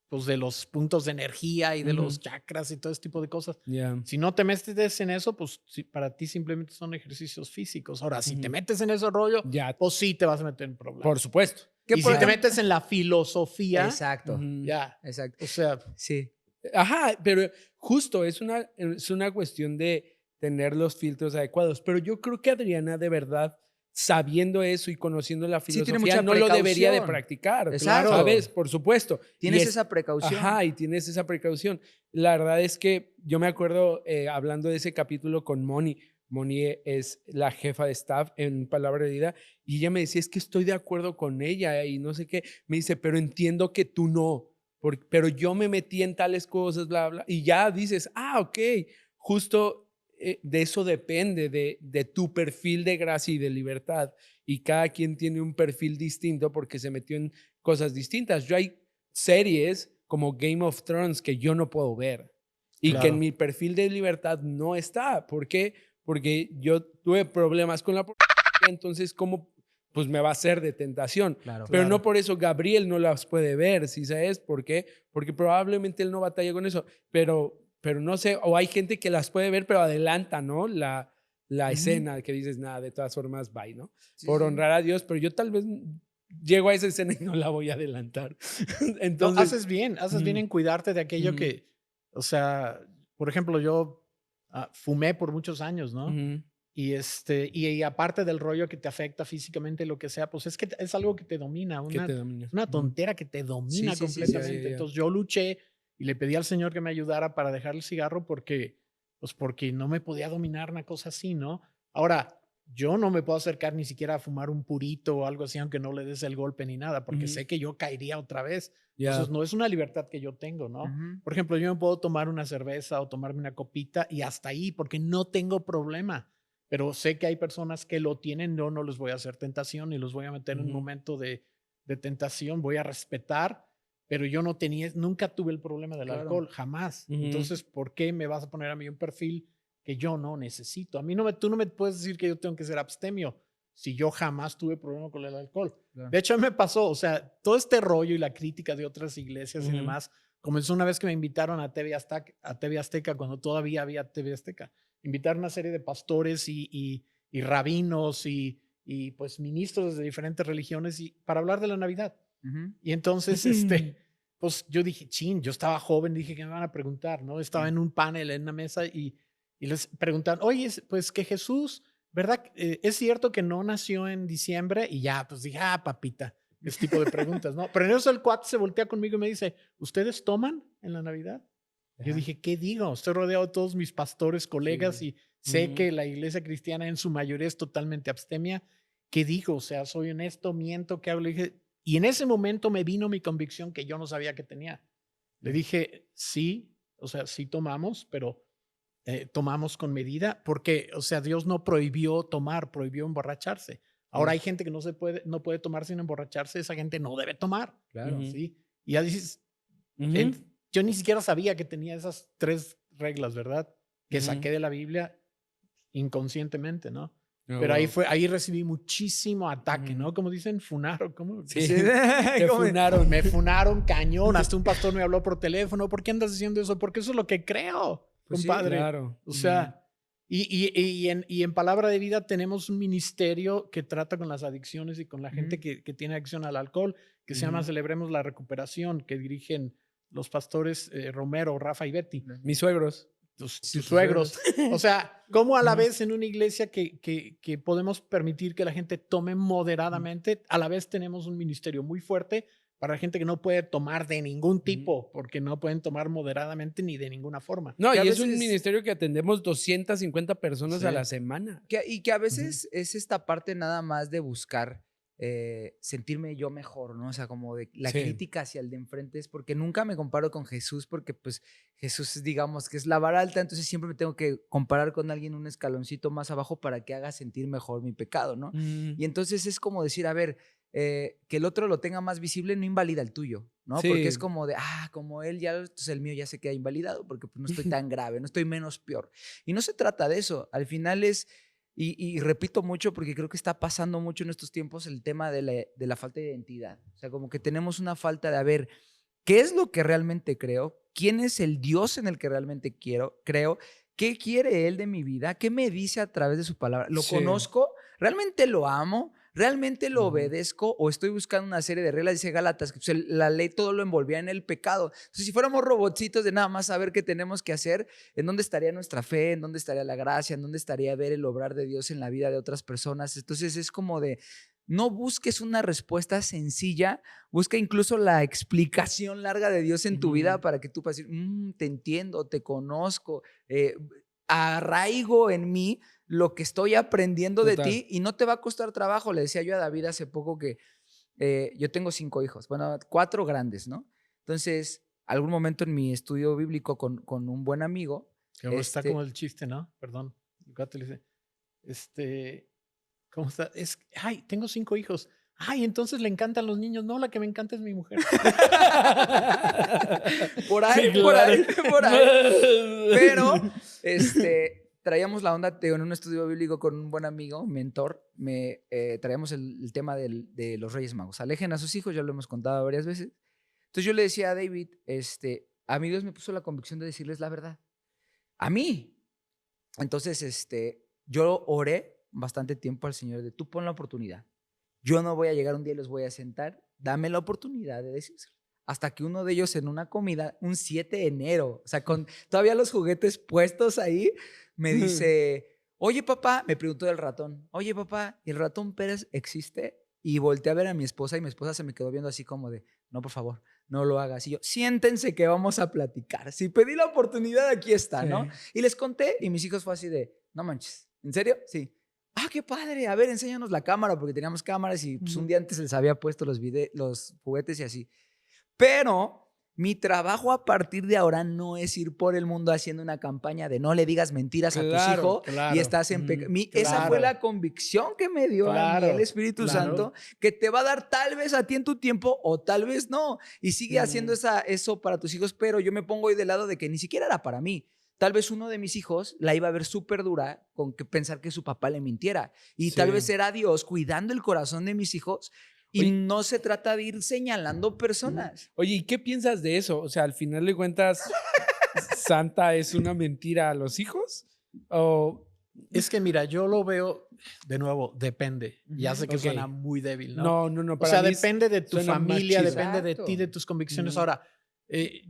pues, de los puntos de energía y de los Ujú. chakras y todo ese tipo de cosas. Ya. Si no te metes en eso, pues para ti simplemente son ejercicios físicos. Ahora, si te Ujú. metes en ese rollo, Ya, pues sí te vas a meter en problemas. por supuesto. Que Y por si te ejemplo- metes en la filosofía, Exacto. Ujú. ya, Exacto. o sea, Sí. Ajá, pero justo es una cuestión de tener los filtros adecuados. Pero yo creo que Adriana, de verdad, sabiendo eso y conociendo la Sí, tiene filosofía, mucha no lo debería de precaución. practicar. Exacto. ¿Sabes? Por supuesto. Tienes Y esa precaución. Ajá, y tienes esa precaución. La verdad es que yo me acuerdo hablando de ese capítulo con Moni. Moni es la jefa de staff en Palabra de Vida y ella me decía, es que estoy de acuerdo con ella y no sé qué. Me dice, pero entiendo que tú no, pero yo me metí en tales cosas, bla, bla. Y ya dices, ok, justo de eso depende, de tu perfil de gracia y de libertad. Y cada quien tiene un perfil distinto porque se metió en cosas distintas. Yo hay series como Game of Thrones que yo no puedo ver y que en Claro. mi perfil de libertad no está. ¿Por qué? Porque yo tuve problemas con la pornografía, entonces ¿cómo pues me va a ser de tentación? Claro. Pero Claro. no por eso Gabriel no las puede ver, ¿sí sabes por qué? Porque probablemente él no batalla con eso, pero no sé, o hay gente que las puede ver pero adelanta, ¿no? La Ujú. escena que dices, nada, de todas formas, bye, ¿no? Sí, Por sí. honrar a Dios, pero yo tal vez llego a esa escena y no la voy a adelantar. no, Entonces, haces bien Ujú. en cuidarte de aquello Ujú. que, o sea, por ejemplo, yo fumé por muchos años, ¿no? Ujú. Y aparte del rollo que te afecta físicamente, lo que sea, pues es que es algo que te domina, Que te domina. una Ujú. tontera que te domina Sí, sí, sí, sí, completamente. ya. Entonces yo luché y le pedí al Señor que me ayudara para dejar el cigarro porque no me podía dominar una cosa así, ¿no? Ahora, yo no me puedo acercar ni siquiera a fumar un purito o algo así, aunque no le des el golpe ni nada, porque Ujú. sé que yo caería otra vez. Ya. Entonces no es una libertad que yo tengo, ¿no? Ujú. Por ejemplo, yo me puedo tomar una cerveza o tomarme una copita y hasta ahí, porque no tengo problema. Pero sé que hay personas que lo tienen, no les voy a hacer tentación y los voy a meter en un Ujú. momento de tentación, voy a respetar, pero yo nunca tuve el problema del Claro. alcohol, jamás. Ujú. Entonces, ¿por qué me vas a poner a mí un perfil que yo no necesito? Tú no me puedes decir que yo tengo que ser abstemio si yo jamás tuve problema con el alcohol. Claro. De hecho, a mí me pasó, o sea, todo este rollo y la crítica de otras iglesias y Ujú. demás, comenzó una vez que me invitaron a TV Azteca, cuando todavía había TV Azteca. Invitaron a una serie de pastores y rabinos y pues ministros de diferentes religiones para hablar de la Navidad. Ujú. Y entonces, pues yo dije, chin, yo estaba joven, dije, ¿qué me van a preguntar? ¿No? Estaba en un panel, en una mesa y les preguntan, oye, pues que Jesús, ¿verdad? ¿Es cierto que no nació en diciembre? Y ya, pues dije, papita, ese tipo de preguntas, ¿no? Pero en eso el cuate se voltea conmigo y me dice, ¿ustedes toman en la Navidad? Yo Ajá. dije, ¿qué digo? Estoy rodeado de todos mis pastores, colegas y sé Ujú. que la iglesia cristiana en su mayoría es totalmente abstemia. ¿Qué digo? O sea, soy honesto, miento, ¿qué hago? Le dije, y en ese momento me vino mi convicción que yo no sabía que tenía. Le dije, sí, o sea, sí tomamos, pero tomamos con medida, porque, o sea, Dios no prohibió tomar, prohibió emborracharse. Ahora hay gente que no puede tomar sin emborracharse, esa gente no debe tomar. Claro. Ujú. ¿Sí? Y ya dices, Ujú. yo ni siquiera sabía que tenía esas 3 reglas, ¿verdad? Que Ujú. saqué de la Biblia inconscientemente, ¿no? Oh, Pero wow. ahí recibí muchísimo ataque, Ujú. ¿no? Como dicen, funaron, ¿cómo? Sí, Sí. te ¿Cómo? funaron. Me funaron cañón, hasta un pastor me habló por teléfono, ¿por qué andas diciendo eso? Porque eso es lo que creo, Pues sí, compadre. Claro. O sea, y en Palabra de Vida tenemos un ministerio que trata con las adicciones y con la gente Ujú. que tiene adicción al alcohol, que se llama Ujú. Celebremos la Recuperación, que dirigen los pastores Romero, Rafa y Betty, Mis suegros. tus tus suegros. O sea, ¿cómo a la Ujú. vez en una iglesia que podemos permitir que la gente tome moderadamente, a la vez tenemos un ministerio muy fuerte para la gente que no puede tomar de ningún tipo, porque no pueden tomar moderadamente ni de ninguna forma? No, Que a y es un veces- ministerio que atendemos 250 personas Sí. a la semana. Y que a veces es esta parte nada más de buscar sentirme yo mejor, ¿no? O sea, como de la Sí. crítica hacia el de enfrente es porque nunca me comparo con Jesús, porque pues Jesús, digamos que es la vara alta, entonces siempre me tengo que comparar con alguien un escaloncito más abajo para que haga sentir mejor mi pecado, ¿no? Mm. Y entonces es como decir, a ver, que el otro lo tenga más visible no invalida el tuyo, ¿no? Sí. Porque es como de, como él ya, entonces el mío ya se queda invalidado porque pues no estoy tan grave, no estoy menos peor. Y no se trata de eso, al final es, y repito mucho porque creo que está pasando mucho en estos tiempos el tema de la falta de identidad. O sea, como que tenemos una falta de, a ver, ¿Qué es lo que realmente creo? ¿Quién es el Dios en el que realmente creo? ¿Qué quiere Él de mi vida? ¿Qué me dice a través de su palabra? ¿Lo Sí. conozco? ¿Realmente lo amo? ¿Realmente lo Ujú. obedezco? ¿O estoy buscando una serie de reglas? Dice Gálatas, que pues, la ley todo lo envolvía en el pecado. Entonces, si fuéramos robotcitos de nada más saber qué tenemos que hacer, ¿en dónde estaría nuestra fe? ¿En dónde estaría la gracia? ¿En dónde estaría ver el obrar de Dios en la vida de otras personas? Entonces, es como de, no busques una respuesta sencilla, busca incluso la explicación larga de Dios en tu vida Ujú. para que tú puedas decir, te entiendo, te conozco, arraigo en mí lo que estoy aprendiendo de Total. ti y no te va a costar trabajo. Le decía yo a David hace poco que yo tengo 5 hijos, bueno, 4 grandes, ¿no? Entonces, algún momento en mi estudio bíblico con un buen amigo, Que está como el chiste, ¿no? Perdón. El gato le dice, ¿cómo está? Ay, tengo 5 hijos. Ay, entonces le encantan los niños. No, la que me encanta es mi mujer. por ahí, Sí, por claro. ahí, por ahí. Pero, traíamos la onda, en un estudio bíblico con un buen amigo, mentor, traíamos el tema de los Reyes Magos. Alejen a sus hijos, ya lo hemos contado varias veces. Entonces yo le decía a David, a mí Dios me puso la convicción de decirles la verdad. A mí. Entonces, yo oré bastante tiempo al Señor de tú pon la oportunidad. Yo no voy a llegar un día y los voy a sentar. Dame la oportunidad de decírselo. Hasta que uno de ellos en una comida, un 7 de enero, o sea, con todavía los juguetes puestos ahí, me dice, oye papá, me preguntó del ratón, oye papá, ¿el ratón Pérez existe? Y volteé a ver a mi esposa y mi esposa se me quedó viendo así como de, no, por favor, no lo hagas. Y yo, siéntense que vamos a platicar. Si pedí la oportunidad, aquí está, Sí. ¿no? Y les conté y mis hijos fue así de, no manches, ¿en serio? Sí. Ah, qué padre, a ver, enséñanos la cámara, porque teníamos cámaras y pues, un día antes les había puesto los juguetes y así. Pero mi trabajo a partir de ahora no es ir por el mundo haciendo una campaña de no le digas mentiras a tus Claro, hijos claro. y estás en pecado. Esa fue claro. la convicción que me dio a mí Claro, el Espíritu claro. Santo, que te va a dar tal vez a ti en tu tiempo o tal vez no. Y sigue haciendo eso para tus hijos, pero yo me pongo hoy del lado de que ni siquiera era para mí. Tal vez uno de mis hijos la iba a ver súper dura con que pensar que su papá le mintiera. Y tal vez era Dios cuidando el corazón de mis hijos. Y Oye, no se trata de ir señalando personas. Oye, ¿y qué piensas de eso? O sea, al final de cuentas, ¿Santa es una mentira a los hijos? ¿O Es que mira, yo lo veo, de nuevo, depende. Ya sé que Ok. suena muy débil, ¿no? no? O Para sea, mí depende de tu suena familia, machista. depende de Exacto. ti, de tus convicciones. Ujú. Ahora,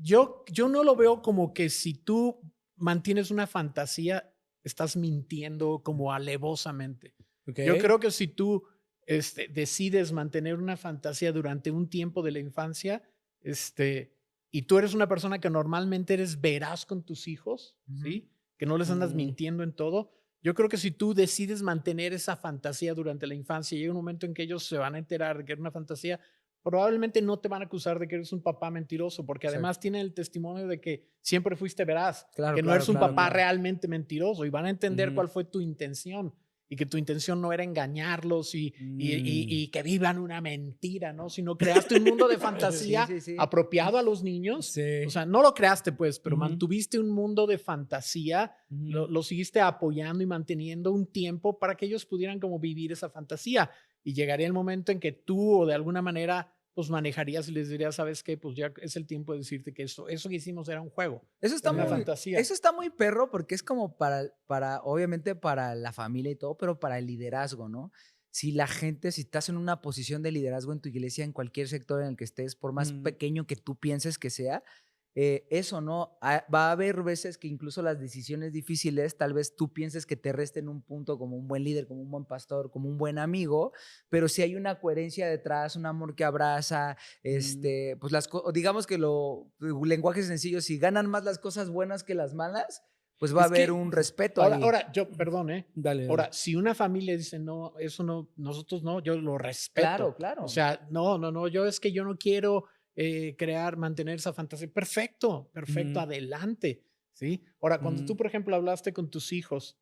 yo no lo veo como que si tú mantienes una fantasía, estás mintiendo como alevosamente. Ok. Yo creo que si tú decides mantener una fantasía durante un tiempo de la infancia, y tú eres una persona que normalmente eres veraz con tus hijos, ¿sí? Que no les andas mintiendo en todo. Yo creo que si tú decides mantener esa fantasía durante la infancia y llega un momento en que ellos se van a enterar de que era una fantasía, probablemente no te van a acusar de que eres un papá mentiroso, porque además tienen el testimonio de que siempre fuiste veraz, Claro, que no claro, eres un claro, papá claro. realmente mentiroso y van a entender Ujú. cuál fue tu intención y que tu intención no era engañarlos y que vivan una mentira, ¿no? Sino creaste un mundo de fantasía Sí, sí, sí. apropiado a los niños. Sí. O sea, no lo creaste, pues, pero Ujú. mantuviste un mundo de fantasía, Ujú. lo seguiste apoyando y manteniendo un tiempo para que ellos pudieran como vivir esa fantasía. Y llegaría el momento en que tú o de alguna manera pues manejarías y les dirías, ¿sabes qué? Pues ya es el tiempo de decirte que eso que hicimos era un juego. Eso está Era una muy, fantasía. eso está muy perro porque es como obviamente para la familia y todo, pero para el liderazgo, ¿no? Si estás en una posición de liderazgo en tu iglesia, en cualquier sector en el que estés, por más pequeño que tú pienses que sea, eso, ¿no? Va a haber veces que incluso las decisiones difíciles, tal vez tú pienses que te resten un punto como un buen líder, como un buen pastor, como un buen amigo, pero si hay una coherencia detrás, un amor que abraza, pues digamos que lenguaje sencillo, si ganan más las cosas buenas que las malas, pues va a Es que haber un respeto ahí. Ahora, perdón, Dale. Ahora, si una familia dice, no, eso no, nosotros no, yo lo respeto. Claro, claro. O sea, no, yo no quiero mantener esa fantasía. Perfecto, adelante, ¿sí? Ahora, cuando tú, por ejemplo, hablaste con tus hijos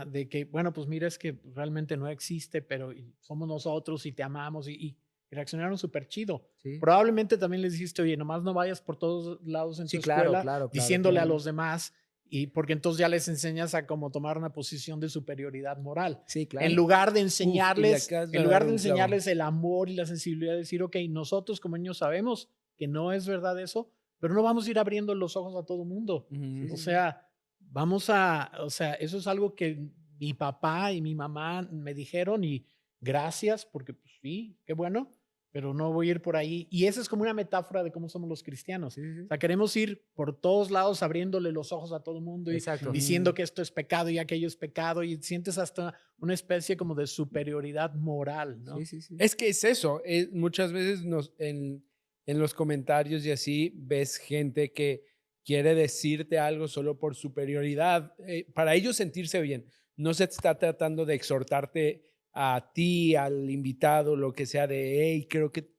de que, bueno, pues mira, es que realmente no existe, pero somos nosotros y te amamos y reaccionaron súper chido. Sí. Probablemente también les dijiste, oye, nomás no vayas por todos lados en tu escuela claro, diciéndole a los demás, y porque entonces ya les enseñas a cómo tomar una posición de superioridad moral. Sí, claro. En lugar de y le enseñarles, acabas de dar un clavo. el amor y la sensibilidad de decir, ok, nosotros como niños sabemos que no es verdad eso, pero no vamos a ir abriendo los ojos a todo mundo. O sea, o sea, eso es algo que mi papá y mi mamá me dijeron y gracias, porque pues sí, qué bueno, pero no voy a ir por ahí. Y esa es como una metáfora de cómo somos los cristianos. O sea, queremos ir por todos lados abriéndole los ojos a todo el mundo y Exacto. diciendo que esto es pecado y aquello es pecado y sientes hasta una especie como de superioridad moral, ¿no? Es que es eso. Muchas veces en los comentarios y así ves gente que quiere decirte algo solo por superioridad, para ellos sentirse bien. No se está tratando de exhortarte a ti, al invitado, lo que sea de, hey, creo que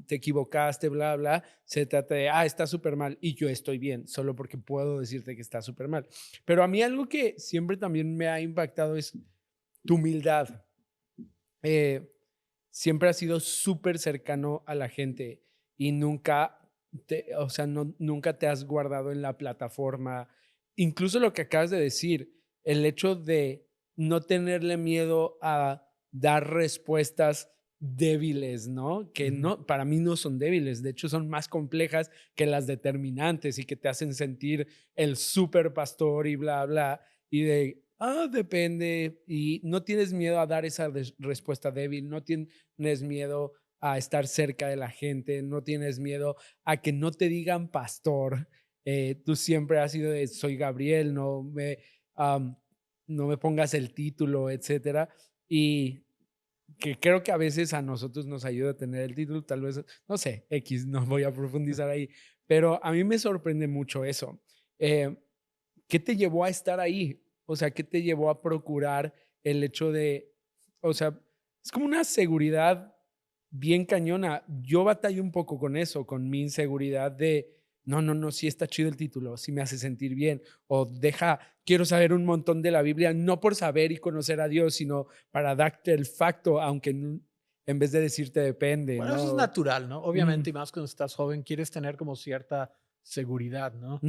te equivocaste, bla, bla. Se trata de, está súper mal y yo estoy bien, solo porque puedo decirte que está súper mal. Pero a mí algo que siempre también me ha impactado es tu humildad. Siempre has sido súper cercano a la gente y nunca nunca te has guardado en la plataforma. Incluso lo que acabas de decir, el hecho de no tenerle miedo a dar respuestas débiles, ¿no? Que no, para mí no son débiles, de hecho son más complejas que las determinantes y que te hacen sentir el súper pastor y bla, bla, y de, depende, y no tienes miedo a dar esa respuesta débil, no tienes miedo a estar cerca de la gente, no tienes miedo a que no te digan pastor. Tú siempre has sido de soy Gabriel, no me pongas el título, etcétera. Y que creo que a veces a nosotros nos ayuda a tener el título, tal vez, no sé, X, no voy a profundizar ahí, pero a mí me sorprende mucho eso. ¿Qué te llevó a estar ahí? O sea, ¿qué te llevó a procurar el hecho de, o sea, es como una seguridad bien cañona? Yo batallo un poco con eso, con mi inseguridad de, no, sí está chido el título, sí me hace sentir bien, o quiero saber un montón de la Biblia, no por saber y conocer a Dios, sino para darte el facto, aunque en vez de decirte depende. Bueno, ¿no? eso es natural, ¿no? Obviamente, y más cuando estás joven, quieres tener como cierta seguridad, ¿no?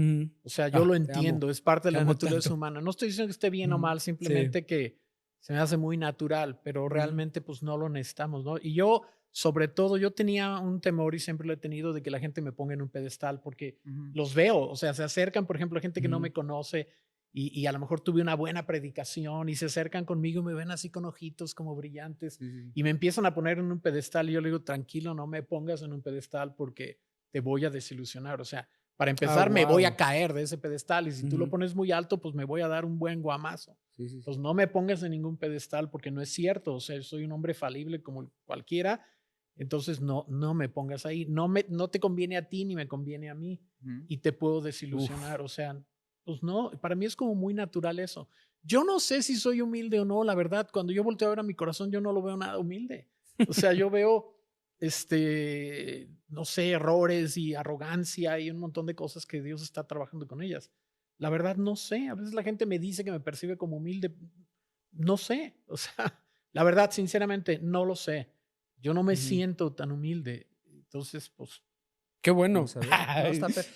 O sea, yo lo entiendo, es parte de la naturaleza humana. No estoy diciendo que esté bien o mal, simplemente que se me hace muy natural, pero realmente pues no lo necesitamos, ¿no? Y yo, sobre todo, yo tenía un temor y siempre lo he tenido de que la gente me ponga en un pedestal porque los veo, o sea, se acercan, por ejemplo, gente que no me conoce y a lo mejor tuve una buena predicación y se acercan conmigo y me ven así con ojitos como brillantes y me empiezan a poner en un pedestal y yo le digo, tranquilo, no me pongas en un pedestal porque te voy a desilusionar, o sea, para empezar, me voy a caer de ese pedestal y si tú lo pones muy alto, pues me voy a dar un buen guamazo. Pues no me pongas en ningún pedestal porque no es cierto. O sea, soy un hombre falible como cualquiera. Entonces no me pongas ahí. No te conviene a ti ni me conviene a mí y te puedo desilusionar. O sea, pues no, para mí es como muy natural eso. Yo no sé si soy humilde o no, la verdad. Cuando yo volteo a ver a mi corazón, yo no lo veo nada humilde. O sea, yo veo no sé, errores y arrogancia y un montón de cosas que Dios está trabajando con ellas. La verdad no sé, a veces la gente me dice que me percibe como humilde, no sé, o sea, la verdad sinceramente no lo sé. Yo no me siento tan humilde, entonces pues qué bueno.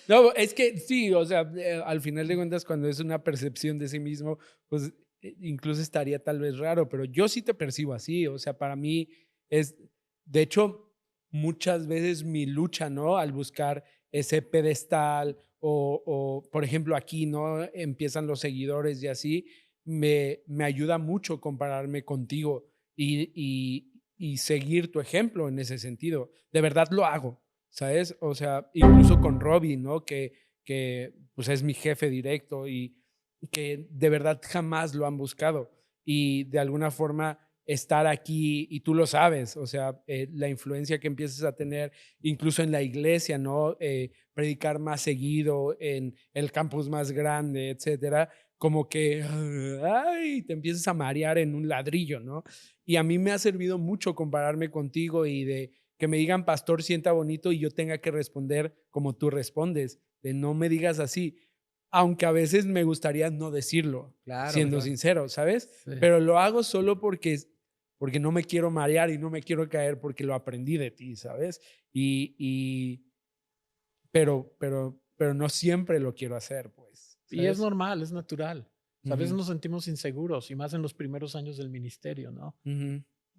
No, es que sí, o sea, al final de cuentas cuando es una percepción de sí mismo, pues incluso estaría tal vez raro, pero yo sí te percibo así, o sea, para mí es, de hecho, muchas veces mi lucha, ¿no? Al buscar ese pedestal o por ejemplo, aquí, ¿no? Empiezan los seguidores y así, me ayuda mucho compararme contigo y seguir tu ejemplo en ese sentido. De verdad lo hago, ¿sabes? O sea, incluso con Robbie, ¿no? Que pues es mi jefe directo y que de verdad jamás lo han buscado y de alguna forma estar aquí, y tú lo sabes, o sea, la influencia que empiezas a tener incluso en la iglesia, ¿no? Predicar más seguido en el campus más grande, etcétera, como que, te empiezas a marear en un ladrillo, ¿no? Y a mí me ha servido mucho compararme contigo y de que me digan pastor sienta bonito y yo tenga que responder como tú respondes, de no me digas así, aunque a veces me gustaría no decirlo, siendo sincero, ¿sabes? Sí. Pero lo hago solo porque no me quiero marear y no me quiero caer porque lo aprendí de ti, ¿sabes? Pero no siempre lo quiero hacer, pues. Y es normal, es natural. O sea, a veces nos sentimos inseguros y más en los primeros años del ministerio, ¿no?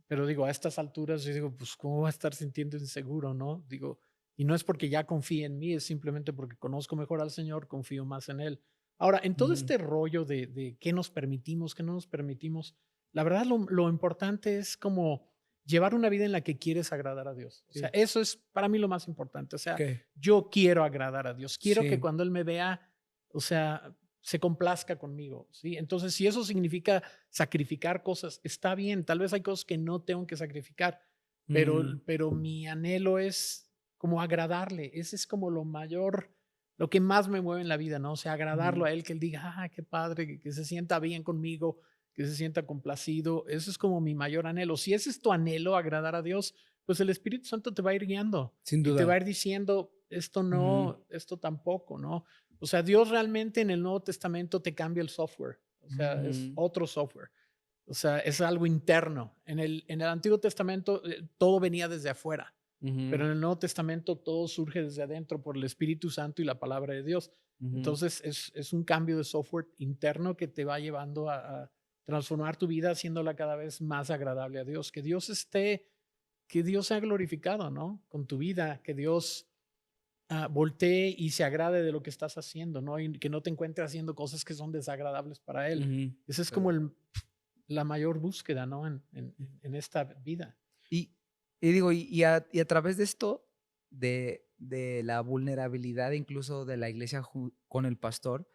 Pero digo, a estas alturas yo digo, pues, ¿cómo va a estar sintiendo inseguro, no? Digo, Y no es porque ya confíe en mí, es simplemente porque conozco mejor al Señor, confío más en Él. Ahora, en todo este rollo de qué nos permitimos, qué no nos permitimos, la verdad lo importante es como llevar una vida en la que quieres agradar a Dios. O sea, eso es para mí lo más importante. O sea, yo quiero agradar a Dios. Quiero que cuando Él me vea, o sea, se complazca conmigo, ¿sí? Entonces, si eso significa sacrificar cosas, está bien. Tal vez hay cosas que no tengo que sacrificar, pero mi anhelo es como agradarle. Ese es como lo mayor, lo que más me mueve en la vida, ¿no? O sea, agradarlo a Él, que Él diga, ah, qué padre, que se sienta bien conmigo, que se sienta complacido. Eso es como mi mayor anhelo. Si ese es tu anhelo, agradar a Dios, pues el Espíritu Santo te va a ir guiando. Sin duda. Y te va a ir diciendo, esto no, esto tampoco, ¿no? O sea, Dios realmente en el Nuevo Testamento te cambia el software. O sea, es otro software. O sea, es algo interno. En el Antiguo Testamento todo venía desde afuera. Pero en el Nuevo Testamento todo surge desde adentro por el Espíritu Santo y la palabra de Dios. Entonces es un cambio de software interno que te va llevando a transformar tu vida, haciéndola cada vez más agradable a Dios. Que Dios sea glorificado, ¿no? Con tu vida, que Dios voltee y se agrade de lo que estás haciendo, ¿no? Y que no te encuentres haciendo cosas que son desagradables para Él. Esa es como la mayor búsqueda, ¿no? En esta vida. Y a través de esto, de la vulnerabilidad incluso de la iglesia con el pastor,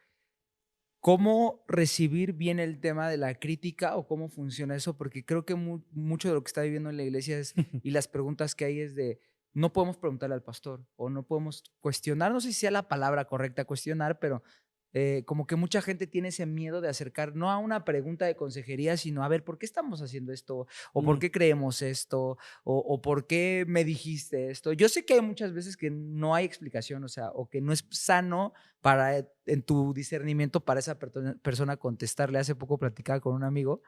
¿cómo recibir bien el tema de la crítica o cómo funciona eso? Porque creo que mucho de lo que está viviendo en la iglesia es, y las preguntas que hay es de, no podemos preguntarle al pastor o no podemos cuestionar, no sé si sea la palabra correcta cuestionar, pero como que mucha gente tiene ese miedo de acercar no a una pregunta de consejería, sino a ver, ¿por qué estamos haciendo esto? ¿O por qué creemos esto? ¿O por qué me dijiste esto? Yo sé que hay muchas veces que no hay explicación, o sea, o que no es sano en tu discernimiento para esa persona contestarle. Hace poco platicaba con un amigo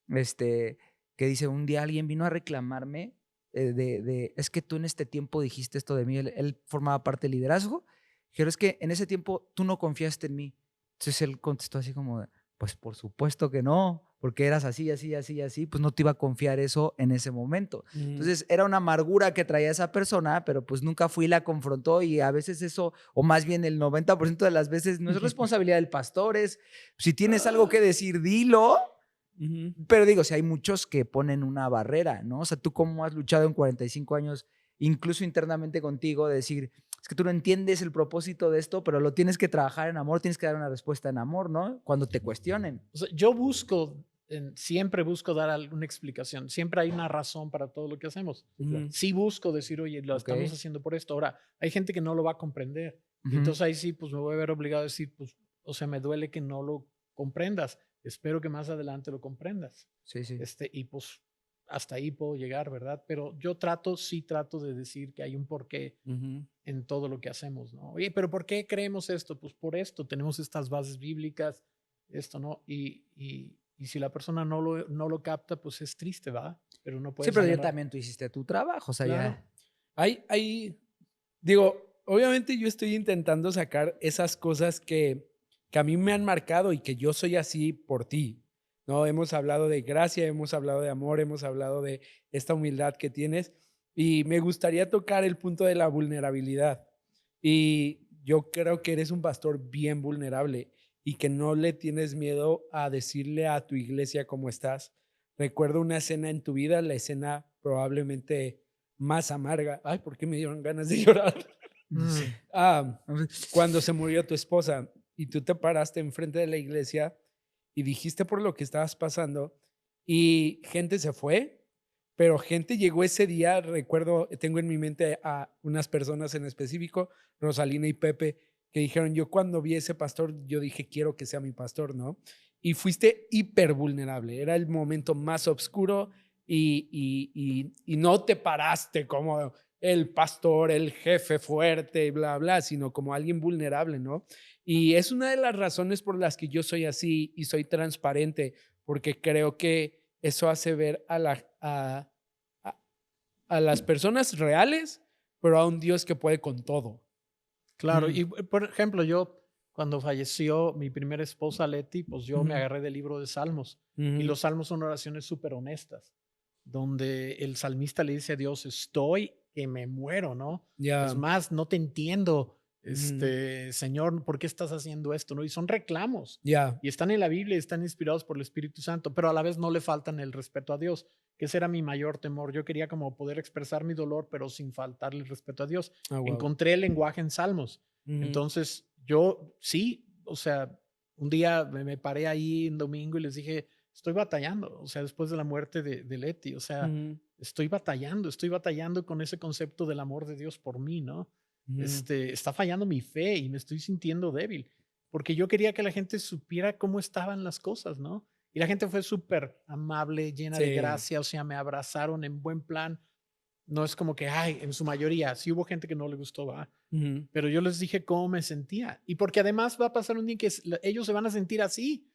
que dice, un día alguien vino a reclamarme es que tú en este tiempo dijiste esto de mí. Él formaba parte del liderazgo. Pero es que en ese tiempo tú no confiaste en mí. Entonces él contestó así como, pues por supuesto que no, porque eras así, así, así, así, pues no te iba a confiar eso en ese momento. Entonces era una amargura que traía esa persona, pero pues nunca fui y la confrontó, y a veces eso, o más bien el 90% de las veces no es responsabilidad del pastor, es si tienes algo que decir, dilo. Pero digo, si hay muchos que ponen una barrera, ¿no? O sea, tú cómo has luchado en 45 años, incluso internamente contigo, de decir, es que tú no entiendes el propósito de esto, pero lo tienes que trabajar en amor, tienes que dar una respuesta en amor, ¿no? Cuando te cuestionen. O sea, yo siempre busco dar alguna explicación. Siempre hay una razón para todo lo que hacemos. Sí busco decir, oye, lo estamos haciendo por esto. Ahora, hay gente que no lo va a comprender. Entonces ahí sí, pues me voy a ver obligado a decir, pues, o sea, me duele que no lo comprendas. Espero que más adelante lo comprendas. Sí, sí. Y pues hasta ahí puedo llegar, ¿verdad? Pero yo sí trato de decir que hay un porqué en todo lo que hacemos, ¿no? Oye, pero ¿por qué creemos esto? Pues por esto, tenemos estas bases bíblicas, esto, ¿no? Y si la persona no lo capta, pues es triste, ¿va? Pero no puedes. Sí, pero ya también tú hiciste tu trabajo, o sea, claro. Digo, obviamente yo estoy intentando sacar esas cosas que a mí me han marcado y que yo soy así por ti, ¿no? Hemos hablado de gracia, hemos hablado de amor, hemos hablado de esta humildad que tienes, y me gustaría tocar el punto de la vulnerabilidad. Y yo creo que eres un pastor bien vulnerable y que no le tienes miedo a decirle a tu iglesia cómo estás. Recuerdo una escena en tu vida, la escena probablemente más amarga. Ay, ¿por qué me dieron ganas de llorar? Cuando se murió tu esposa y tú te paraste enfrente de la iglesia y dijiste por lo que estabas pasando, y gente se fue, pero gente llegó ese día. Recuerdo, tengo en mi mente a unas personas en específico, Rosalina y Pepe, que dijeron, yo cuando vi a ese pastor, yo dije, quiero que sea mi pastor, ¿no? Y fuiste hiper vulnerable, era el momento más oscuro y no te paraste como el pastor, el jefe fuerte, bla, bla, sino como alguien vulnerable, ¿no? Y es una de las razones por las que yo soy así y soy transparente, porque creo que eso hace ver a las personas reales, pero a un Dios que puede con todo. Claro, y por ejemplo, yo cuando falleció mi primera esposa, Leti, pues yo me agarré del libro de Salmos. Y los Salmos son oraciones súper honestas, donde el salmista le dice a Dios, estoy que me muero, ¿no? Ya. Es más, no te entiendo, Señor, ¿por qué estás haciendo esto? ¿No? Y son reclamos. Ya. Y están en la Biblia y están inspirados por el Espíritu Santo, pero a la vez no le faltan el respeto a Dios, que ese era mi mayor temor. Yo quería como poder expresar mi dolor, pero sin faltarle el respeto a Dios. Ah, wow. Encontré el lenguaje en Salmos. Entonces, yo sí, o sea, un día me paré ahí en domingo y les dije, estoy batallando, o sea, después de la muerte de Leti, o sea, estoy batallando con ese concepto del amor de Dios por mí, ¿no? Está fallando mi fe y me estoy sintiendo débil, porque yo quería que la gente supiera cómo estaban las cosas, ¿no? Y la gente fue súper amable, llena de Sí. gracia, o sea, me abrazaron en buen plan. No es como que, ay, en su mayoría, sí hubo gente que no le gustó, ¿va? Pero yo les dije cómo me sentía. Y porque además va a pasar un día en que ellos se van a sentir así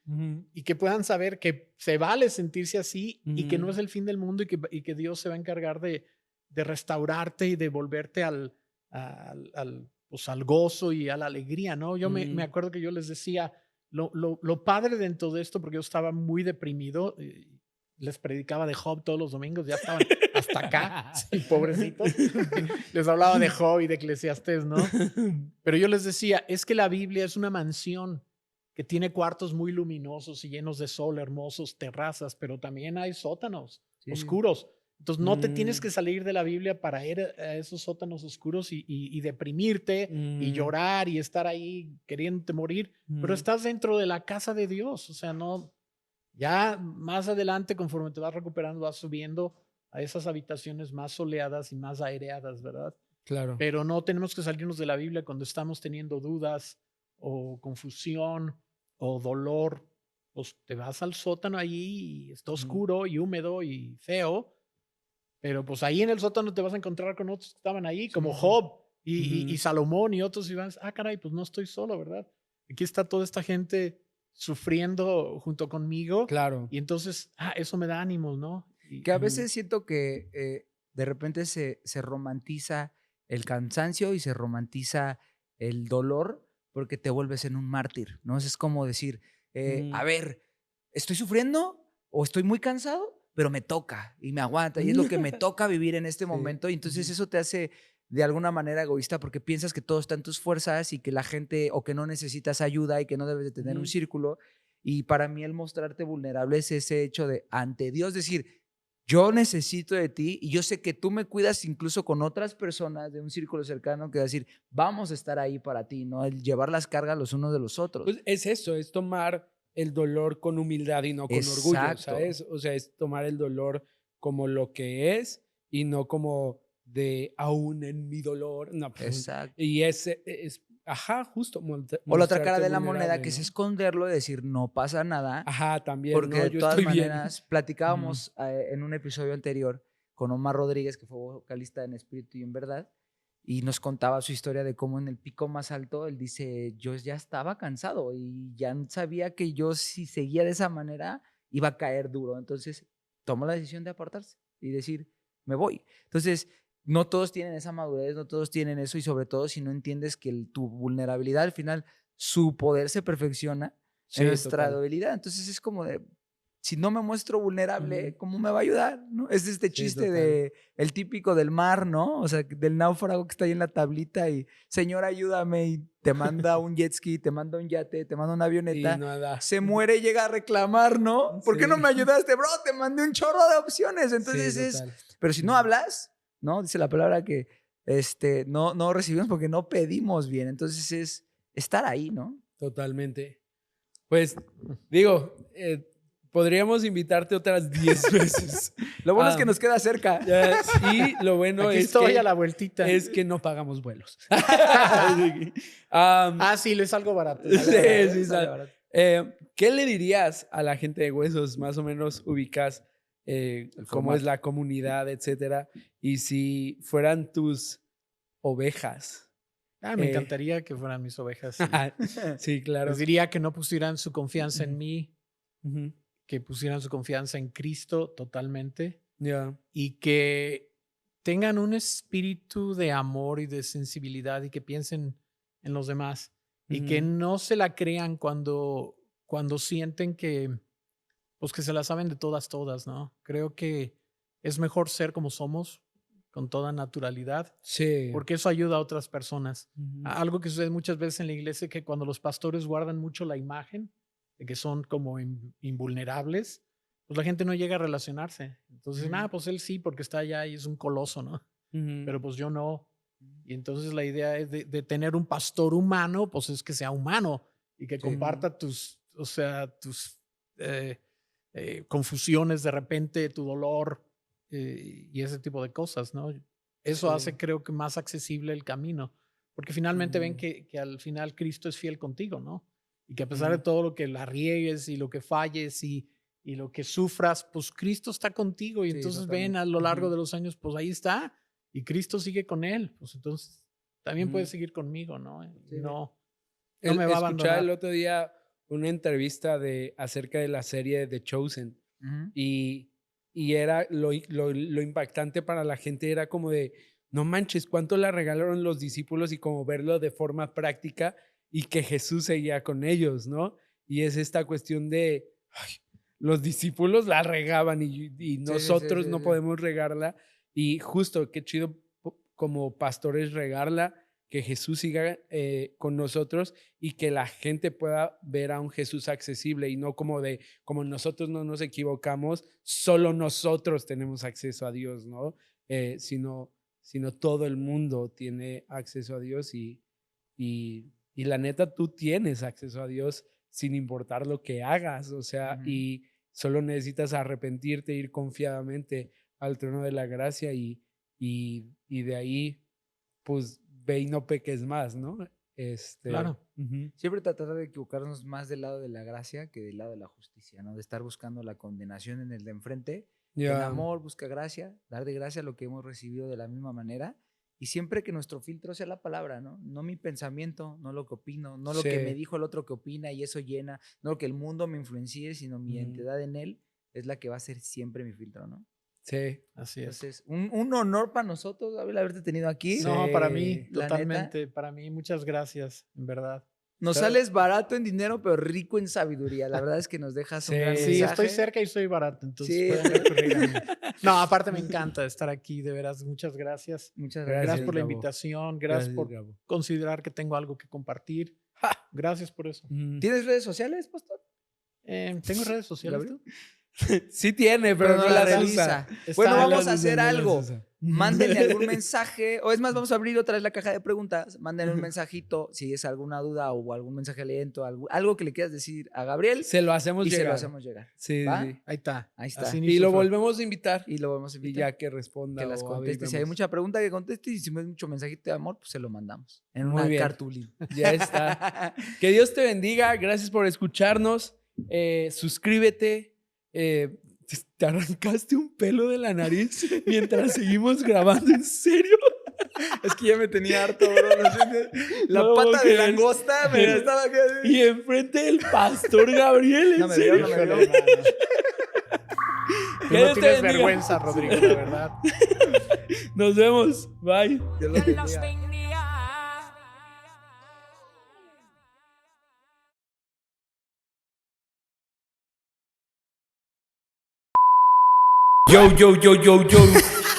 y que puedan saber que se vale sentirse así y que no es el fin del mundo y que Dios se va a encargar de restaurarte y de volverte pues, al gozo y a la alegría, ¿no? Yo me acuerdo que yo les decía, lo padre dentro de esto, porque yo estaba muy deprimido, les predicaba de Job todos los domingos, ya estaban hasta acá, sí, pobrecitos. Les hablaba de Job y de Eclesiastés, ¿no? Pero yo les decía, es que la Biblia es una mansión que tiene cuartos muy luminosos y llenos de sol, hermosos, terrazas, pero también hay sótanos oscuros. Entonces no te tienes que salir de la Biblia para ir a esos sótanos oscuros y deprimirte y llorar y estar ahí queriéndote morir, pero estás dentro de la casa de Dios, o sea, no... Ya más adelante, conforme te vas recuperando, vas subiendo a esas habitaciones más soleadas y más aireadas, ¿verdad? Claro. Pero no tenemos que salirnos de la Biblia cuando estamos teniendo dudas o confusión o dolor. Pues te vas al sótano allí y está oscuro y húmedo y feo, pero pues ahí en el sótano te vas a encontrar con otros que estaban ahí, como Job y Salomón y otros, y vas, caray, pues no estoy solo, ¿verdad? Aquí está toda esta gente sufriendo junto conmigo. Claro. Y entonces, eso me da ánimos, ¿no? Que a veces siento que de repente se romantiza el cansancio y se romantiza el dolor porque te vuelves en un mártir, ¿no? Es como decir, a ver, ¿estoy sufriendo o estoy muy cansado? Pero me toca y me aguanta y es lo que me toca vivir en este momento. Y entonces eso te hace de alguna manera egoísta porque piensas que todo está en tus fuerzas y que la gente o que no necesitas ayuda y que no debes de tener un círculo. Y para mí el mostrarte vulnerable es ese hecho de ante Dios decir, yo necesito de ti y yo sé que tú me cuidas incluso con otras personas de un círculo cercano que decir, vamos a estar ahí para ti, ¿no? El llevar las cargas los unos de los otros. Pues es eso, es tomar el dolor con humildad y no con orgullo, ¿sabes? O sea, es tomar el dolor como lo que es y no como de aún en mi dolor. No, pues, Exacto. y es justo. O la otra cara de la vulnerable, moneda, que ¿no? es esconderlo y decir, no pasa nada. Ajá, también. Porque no, de yo todas estoy bien. maneras, platicábamos en un episodio anterior con Omar Rodríguez, que fue vocalista en Espíritu y en Verdad, y nos contaba su historia de cómo en el pico más alto, él dice, yo ya estaba cansado y ya sabía que yo si seguía de esa manera iba a caer duro. Entonces tomó la decisión de apartarse y decir, me voy. Entonces, no todos tienen esa madurez, no todos tienen eso y sobre todo si no entiendes que tu vulnerabilidad al final, su poder se perfecciona Sí, en nuestra total. debilidad. Entonces es como de, si no me muestro vulnerable, ¿cómo me va a ayudar? ¿No? Es este chiste de el típico del mar, ¿no? O sea, del náufrago que está ahí en la tablita y, Señor, ayúdame, y te manda un jet ski, te manda un yate, te manda una avioneta, Y nada. se muere y llega a reclamar, ¿no? ¿Por qué no me ayudaste, bro? Te mandé un chorro de opciones. Entonces Sí, es, total. pero si no hablas, ¿no? Dice la palabra que no recibimos porque no pedimos bien. Entonces es estar ahí, ¿no? Totalmente. Pues, digo, podríamos invitarte otras 10 veces. Lo bueno es que nos queda cerca. Y lo bueno Aquí es estoy que, a la vueltita. es que no pagamos vuelos. Sí, les salgo barato. Sí, sale barato. ¿Qué le dirías a la gente de Huesos? Más o menos ubicas cómo es la comunidad, etcétera. Y si fueran tus ovejas. Me encantaría que fueran mis ovejas. Sí, claro. Les diría que no pusieran su confianza en mí, que pusieran su confianza en Cristo totalmente. Y que tengan un espíritu de amor y de sensibilidad y que piensen en los demás. Y que no se la crean cuando sienten que, pues que se la saben de todas, ¿no? Creo que es mejor ser como somos, con toda naturalidad, Sí. porque eso ayuda a otras personas. Ujú. Algo que sucede muchas veces en la iglesia es que cuando los pastores guardan mucho la imagen de que son como invulnerables, pues la gente no llega a relacionarse. Entonces, pues él sí, porque está allá y es un coloso, ¿no? Ujú. Pero pues yo no. Y entonces la idea es de tener un pastor humano, pues es que sea humano y que comparta tus confusiones de repente, tu dolor y ese tipo de cosas, ¿no? Eso hace, creo que, más accesible el camino, porque finalmente ven que al final Cristo es fiel contigo, ¿no? Y que a pesar de todo lo que la riegues y lo que falles y lo que sufras, pues Cristo está contigo y Sí, entonces ven a lo largo de los años, pues ahí está y Cristo sigue con él, pues entonces también puedes seguir conmigo, ¿no? No me va a Escuchaba abandonar. el otro día una entrevista acerca de la serie The Chosen y era lo impactante para la gente era como de, no manches, cuánto la regalaron los discípulos y como verlo de forma práctica y que Jesús seguía con ellos, ¿no? Y es esta cuestión de, ay, los discípulos la regaban y nosotros no podemos regarla y justo, qué chido como pastores regarla, que Jesús siga con nosotros y que la gente pueda ver a un Jesús accesible y no como nosotros no nos equivocamos, solo nosotros tenemos acceso a Dios, ¿no? Sino todo el mundo tiene acceso a Dios y la neta tú tienes acceso a Dios sin importar lo que hagas, o sea, y solo necesitas arrepentirte, ir confiadamente al trono de la gracia y de ahí, pues, ve y no peques más, ¿no? Claro. Siempre tratar de equivocarnos más del lado de la gracia que del lado de la justicia, ¿no? De estar buscando la condenación en el de enfrente. En amor busca gracia, dar de gracia lo que hemos recibido de la misma manera. Y siempre que nuestro filtro sea la palabra, ¿no? No mi pensamiento, no lo que opino, no lo que me dijo el otro que opina y eso llena, no lo que el mundo me influencie, sino mi identidad en él es la que va a ser siempre mi filtro, ¿no? Sí, así es. Entonces, un honor para nosotros, Gabriel, haberte tenido aquí. No, para mí, La totalmente. neta. Para mí, muchas gracias, en verdad. Nos sales barato en dinero, pero rico en sabiduría. La verdad es que nos dejas un gran mensaje. Sí, estoy cerca y soy barato, entonces pueden recurrir a mí. No, aparte me encanta estar aquí, de veras. Muchas gracias. Muchas Gracias por la Gabo. invitación, gracias por Gabo. considerar que tengo algo que compartir. Gracias por eso. ¿Tienes redes sociales, pastor? ¿Tengo redes sociales Gabriel? tú? Sí tiene, pero no la las revisa. usa. Bueno, Está- vamos a hacer no las algo. usa. Mándenle algún mensaje, o es más, vamos a abrir otra vez la caja de preguntas. Mándenle un mensajito si es alguna duda o algún mensaje lento, algo que le quieras decir a Gabriel Se lo hacemos y llegar. se lo hacemos llegar. Sí, ¿Va? sí. Ahí está. Ahí está. Así Y inicio lo fue. volvemos a invitar. Y lo vamos a Y invitar. ya que responda. Que las o conteste. Si hay vemos. mucha pregunta que conteste y si no es mucho mensajito de amor, pues se lo mandamos. En Muy una bien. cartulina. Ya está. Que Dios te bendiga. Gracias por escucharnos. Suscríbete. Te arrancaste un pelo de la nariz mientras seguimos grabando. ¿En serio? Es que ya me tenía harto, bro. La No, pata que de es- langosta me estaba... Y enfrente del pastor Gabriel. ¿En No me serio? veo, no me veo. Tú Que no Dios te tienes bendiga. vergüenza, Rodrigo, la verdad. Nos vemos. Bye. Dios los Que los bendiga. bendiga. Yo, yo, yo, yo, yo.